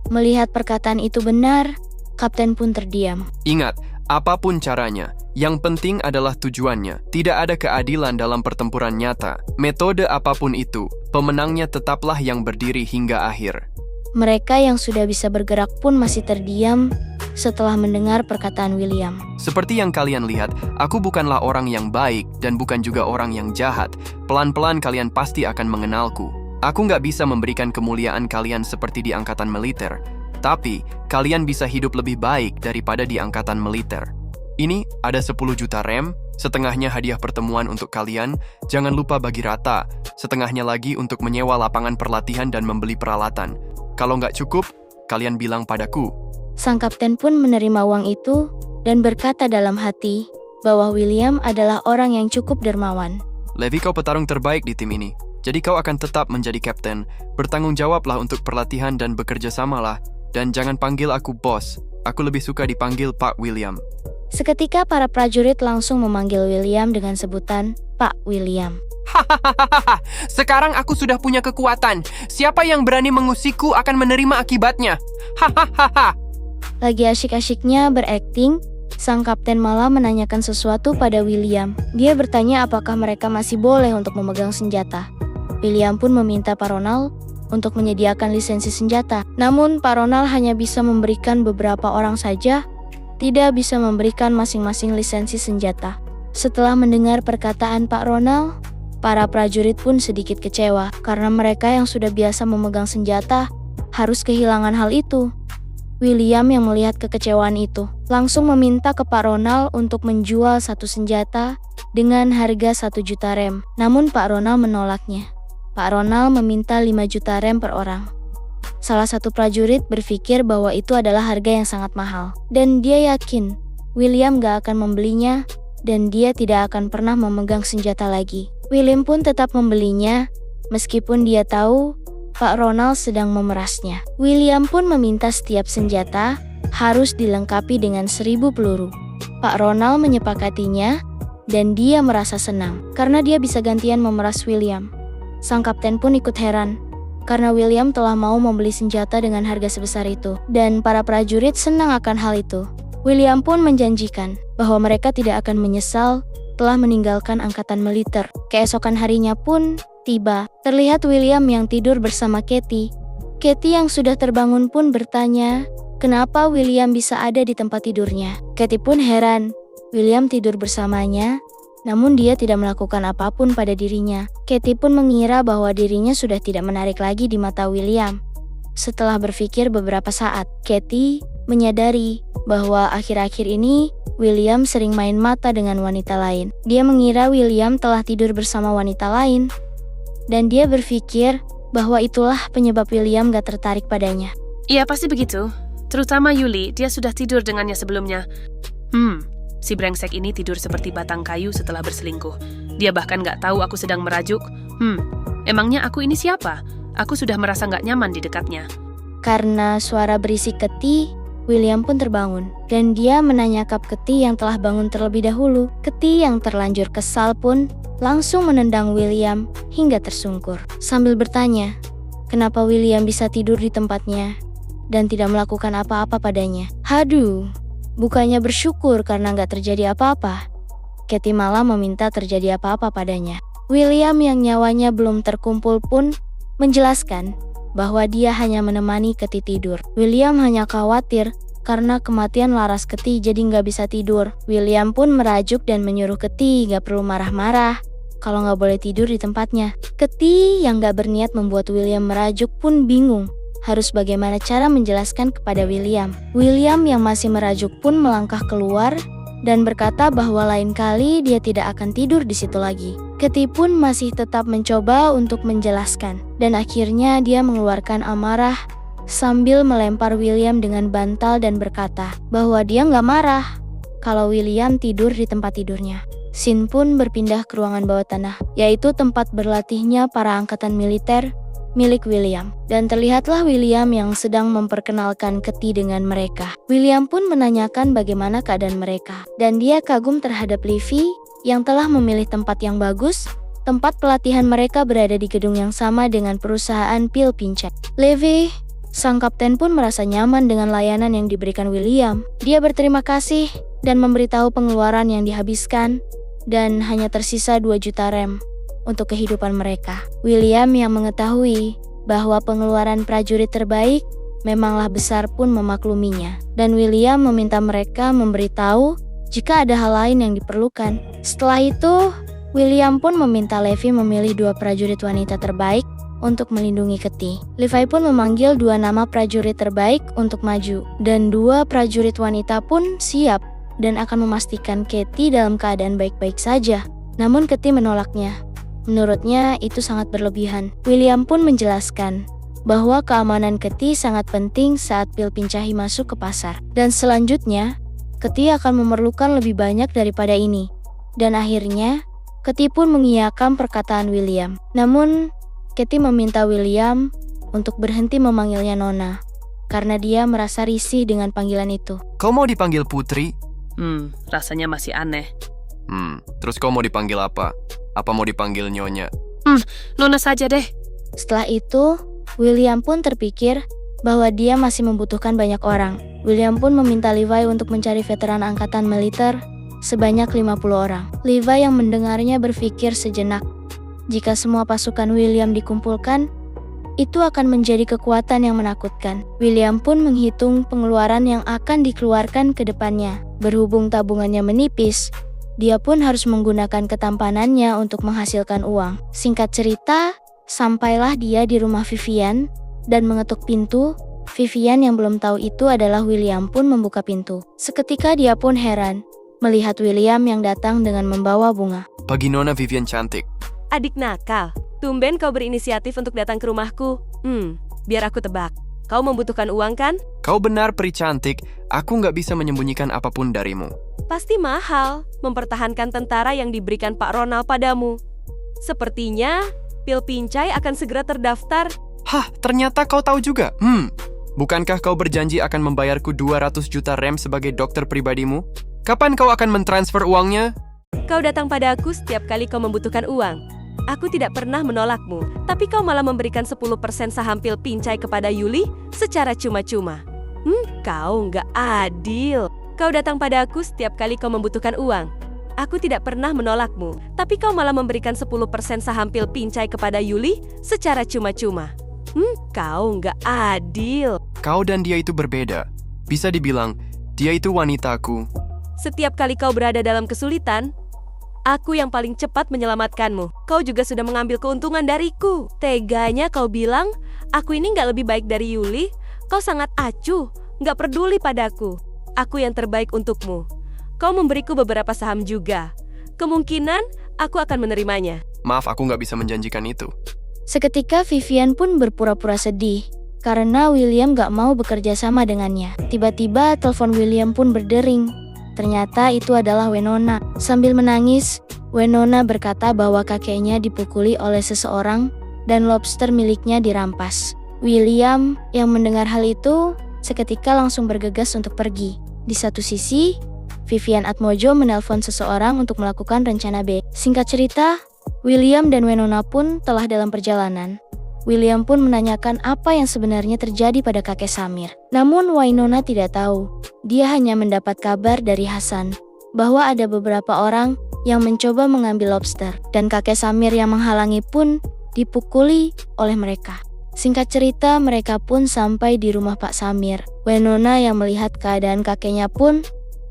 Melihat perkataan itu benar, kapten pun terdiam. Ingat, apapun caranya, yang penting adalah tujuannya. Tidak ada keadilan dalam pertempuran nyata. Metode apapun itu, pemenangnya tetaplah yang berdiri hingga akhir. Mereka yang sudah bisa bergerak pun masih terdiam setelah mendengar perkataan William. Seperti yang kalian lihat, aku bukanlah orang yang baik dan bukan juga orang yang jahat. Pelan-pelan kalian pasti akan mengenalku. Aku nggak bisa memberikan kemuliaan kalian seperti di angkatan militer, tapi kalian bisa hidup lebih baik daripada di angkatan militer. Ini ada 10 juta rem, setengahnya hadiah pertemuan untuk kalian, jangan lupa bagi rata, setengahnya lagi untuk menyewa lapangan perlatihan dan membeli peralatan. Kalau nggak cukup, kalian bilang padaku. Sang kapten pun menerima uang itu dan berkata dalam hati bahwa William adalah orang yang cukup dermawan. Levi, kau petarung terbaik di tim ini. Jadi kau akan tetap menjadi kapten. Bertanggung jawablah untuk perlatihan dan bekerja samalah. Dan jangan panggil aku bos. Aku lebih suka dipanggil Pak William. Seketika para prajurit langsung memanggil William dengan sebutan Pak William. Hahaha, sekarang aku sudah punya kekuatan. Siapa yang berani mengusikku akan menerima akibatnya. Hahaha. Lagi asyik-asyiknya berakting, sang kapten malah menanyakan sesuatu pada William. Dia bertanya apakah mereka masih boleh untuk memegang senjata. William pun meminta Pak Ronald untuk menyediakan lisensi senjata. Namun Pak Ronald hanya bisa memberikan beberapa orang saja, tidak bisa memberikan masing-masing lisensi senjata. Setelah mendengar perkataan Pak Ronald, para prajurit pun sedikit kecewa karena mereka yang sudah biasa memegang senjata harus kehilangan hal itu. William yang melihat kekecewaan itu langsung meminta ke Pak Ronald untuk menjual 1 senjata dengan harga 1 juta rem. Namun Pak Ronald menolaknya. Pak Ronald meminta 5 juta rem per orang. Salah satu prajurit berpikir bahwa itu adalah harga yang sangat mahal. Dan dia yakin William gak akan membelinya dan dia tidak akan pernah memegang senjata lagi. William pun tetap membelinya meskipun dia tahu Pak Ronald sedang memerasnya. William pun meminta setiap senjata harus dilengkapi dengan 1000 peluru. Pak Ronald menyepakatinya dan dia merasa senang karena dia bisa gantian memeras William. Sang kapten pun ikut heran karena William telah mau membeli senjata dengan harga sebesar itu dan para prajurit senang akan hal itu. William pun menjanjikan bahwa mereka tidak akan menyesal telah meninggalkan angkatan militer. Keesokan harinya pun tiba. Terlihat William yang tidur bersama Katie. Katie yang sudah terbangun pun bertanya, kenapa William bisa ada di tempat tidurnya. Katie pun heran. William tidur bersamanya, namun dia tidak melakukan apapun pada dirinya. Katie pun mengira bahwa dirinya sudah tidak menarik lagi di mata William. Setelah berpikir beberapa saat, Katie menyadari bahwa akhir-akhir ini William sering main mata dengan wanita lain. Dia mengira William telah tidur bersama wanita lain. Dan dia berpikir bahwa itulah penyebab William gak tertarik padanya. Iya, pasti begitu. Terutama Yuli, dia sudah tidur dengannya sebelumnya. Si brengsek ini tidur seperti batang kayu setelah berselingkuh. Dia bahkan gak tahu aku sedang merajuk. Emangnya aku ini siapa? Aku sudah merasa gak nyaman di dekatnya. Karena suara berisik Katie, William pun terbangun. Dan dia menanyakap Katie yang telah bangun terlebih dahulu. Katie yang terlanjur kesal pun langsung menendang William hingga tersungkur. Sambil bertanya, kenapa William bisa tidur di tempatnya dan tidak melakukan apa-apa padanya. Haduh, bukannya bersyukur karena gak terjadi apa-apa. Katie malah meminta terjadi apa-apa padanya. William yang nyawanya belum terkumpul pun menjelaskan bahwa dia hanya menemani Katie tidur. William hanya khawatir karena kematian Laras Keti jadi nggak bisa tidur. William pun merajuk dan menyuruh Keti nggak perlu marah-marah kalau nggak boleh tidur di tempatnya. Keti yang nggak berniat membuat William merajuk pun bingung harus bagaimana cara menjelaskan kepada William. William yang masih merajuk pun melangkah keluar dan berkata bahwa lain kali dia tidak akan tidur di situ lagi. Keti pun masih tetap mencoba untuk menjelaskan dan akhirnya dia mengeluarkan amarah sambil melempar William dengan bantal dan berkata bahwa dia nggak marah kalau William tidur di tempat tidurnya. Sin pun berpindah ke ruangan bawah tanah, yaitu tempat berlatihnya para angkatan militer milik William. Dan terlihatlah William yang sedang memperkenalkan Keti dengan mereka. William pun menanyakan bagaimana keadaan mereka, dan dia kagum terhadap Livy yang telah memilih tempat yang bagus. Tempat pelatihan mereka berada di gedung yang sama dengan perusahaan pil pincek. Livy, sang kapten pun merasa nyaman dengan layanan yang diberikan William. Dia berterima kasih dan memberitahu pengeluaran yang dihabiskan dan hanya tersisa 2 juta rem untuk kehidupan mereka. William yang mengetahui bahwa pengeluaran prajurit terbaik memanglah besar pun memakluminya. Dan William meminta mereka memberitahu jika ada hal lain yang diperlukan. Setelah itu, William pun meminta Levi memilih 2 prajurit wanita terbaik untuk melindungi Keti. Levi pun memanggil 2 nama prajurit terbaik untuk maju, dan 2 prajurit wanita pun siap dan akan memastikan Keti dalam keadaan baik-baik saja. Namun Keti menolaknya. Menurutnya itu sangat berlebihan. William pun menjelaskan bahwa keamanan Keti sangat penting saat pil pincahi masuk ke pasar. Dan selanjutnya, Keti akan memerlukan lebih banyak daripada ini. Dan akhirnya, Keti pun mengiyakan perkataan William. Namun, Keti meminta William untuk berhenti memanggilnya Nona, karena dia merasa risih dengan panggilan itu. Kau mau dipanggil Putri? Rasanya masih aneh. Terus kau mau dipanggil apa? Apa mau dipanggil Nyonya? Nona saja deh. Setelah itu, William pun terpikir bahwa dia masih membutuhkan banyak orang. William pun meminta Levi untuk mencari veteran angkatan militer sebanyak 50 orang. Levi yang mendengarnya berpikir sejenak. Jika semua pasukan William dikumpulkan, itu akan menjadi kekuatan yang menakutkan. William pun menghitung pengeluaran yang akan dikeluarkan ke depannya. Berhubung tabungannya menipis, dia pun harus menggunakan ketampanannya untuk menghasilkan uang. Singkat cerita, sampailah dia di rumah Vivian dan mengetuk pintu. Vivian yang belum tahu itu adalah William pun membuka pintu. Seketika dia pun heran melihat William yang datang dengan membawa bunga. Pagi Nona Vivian cantik. Adik nakal, tumben kau berinisiatif untuk datang ke rumahku. Biar aku tebak. Kau membutuhkan uang kan? Kau benar peri cantik, aku nggak bisa menyembunyikan apapun darimu. Pasti mahal mempertahankan tentara yang diberikan Pak Ronald padamu. Sepertinya pil pincai akan segera terdaftar. Hah, ternyata kau tahu juga. Bukankah kau berjanji akan membayarku 200 juta rem sebagai dokter pribadimu? Kapan kau akan mentransfer uangnya? Kau datang padaku setiap kali kau membutuhkan uang. Aku tidak pernah menolakmu, tapi kau malah memberikan 10% saham pil pincai kepada Yuli secara cuma-cuma. Kau nggak adil. Kau datang padaku setiap kali kau membutuhkan uang. Aku tidak pernah menolakmu, tapi kau malah memberikan 10% saham pil pincai kepada Yuli secara cuma-cuma. Kau nggak adil. Kau dan dia itu berbeda. Bisa dibilang, dia itu wanitaku. Setiap kali kau berada dalam kesulitan, aku yang paling cepat menyelamatkanmu. Kau juga sudah mengambil keuntungan dariku. Teganya kau bilang, aku ini nggak lebih baik dari Yuli. Kau sangat acuh, nggak peduli padaku. Aku yang terbaik untukmu. Kau memberiku beberapa saham juga. Kemungkinan aku akan menerimanya. Maaf, aku nggak bisa menjanjikan itu. Seketika Vivian pun berpura-pura sedih karena William nggak mau bekerja sama dengannya. Tiba-tiba telepon William pun berdering. Ternyata itu adalah Winona. Sambil menangis, Winona berkata bahwa kakeknya dipukuli oleh seseorang dan lobster miliknya dirampas. William yang mendengar hal itu seketika langsung bergegas untuk pergi. Di satu sisi, Vivian Atmojo menelpon seseorang untuk melakukan rencana B. Singkat cerita, William dan Winona pun telah dalam perjalanan. William pun menanyakan apa yang sebenarnya terjadi pada kakek Samir. Namun Winona tidak tahu. Dia hanya mendapat kabar dari Hasan bahwa ada beberapa orang yang mencoba mengambil lobster dan kakek Samir yang menghalangi pun dipukuli oleh mereka. Singkat cerita, mereka pun sampai di rumah Pak Samir. Winona yang melihat keadaan kakeknya pun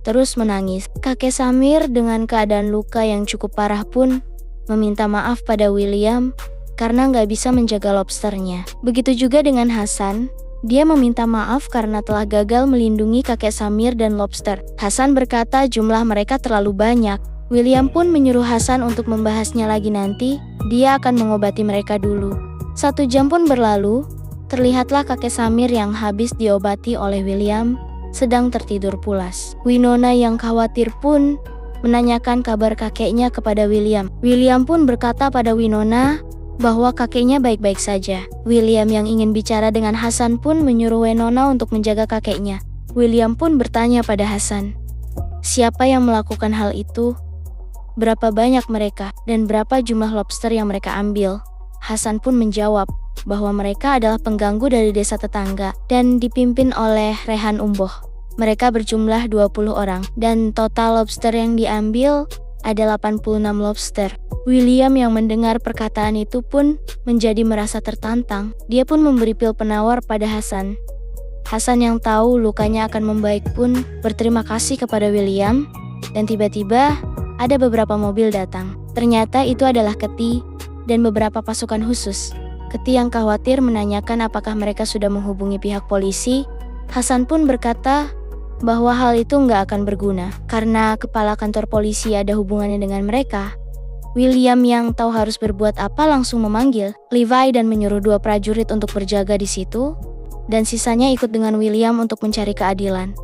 terus menangis. Kakek Samir dengan keadaan luka yang cukup parah pun meminta maaf pada William karena nggak bisa menjaga lobsternya. Begitu juga dengan Hasan. Dia meminta maaf karena telah gagal melindungi kakek Samir dan lobster. Hasan berkata jumlah mereka terlalu banyak. William pun menyuruh Hasan untuk membahasnya lagi nanti. Dia akan mengobati mereka dulu. 1 jam pun berlalu. Terlihatlah kakek Samir yang habis diobati oleh William sedang tertidur pulas. Winona yang khawatir pun menanyakan kabar kakeknya kepada William. William pun berkata pada Winona bahwa kakeknya baik-baik saja. William yang ingin bicara dengan Hasan pun menyuruh Winona untuk menjaga kakeknya. William pun bertanya pada Hasan, siapa yang melakukan hal itu? Berapa banyak mereka? Dan berapa jumlah lobster yang mereka ambil? Hasan pun menjawab bahwa mereka adalah pengganggu dari desa tetangga dan dipimpin oleh Rehan Umboh. Mereka berjumlah 20 orang dan total lobster yang diambil ada 86 lobster. William yang mendengar perkataan itu pun menjadi merasa tertantang. Dia pun memberi pil penawar pada Hasan. Hasan yang tahu lukanya akan membaik pun berterima kasih kepada William dan tiba-tiba ada beberapa mobil datang. Ternyata itu adalah Keti dan beberapa pasukan khusus. Keti yang khawatir menanyakan apakah mereka sudah menghubungi pihak polisi. Hasan pun berkata bahwa hal itu nggak akan berguna karena kepala kantor polisi ada hubungannya dengan mereka. William yang tahu harus berbuat apa langsung memanggil Levi dan menyuruh 2 prajurit untuk berjaga di situ dan sisanya ikut dengan William untuk mencari keadilan.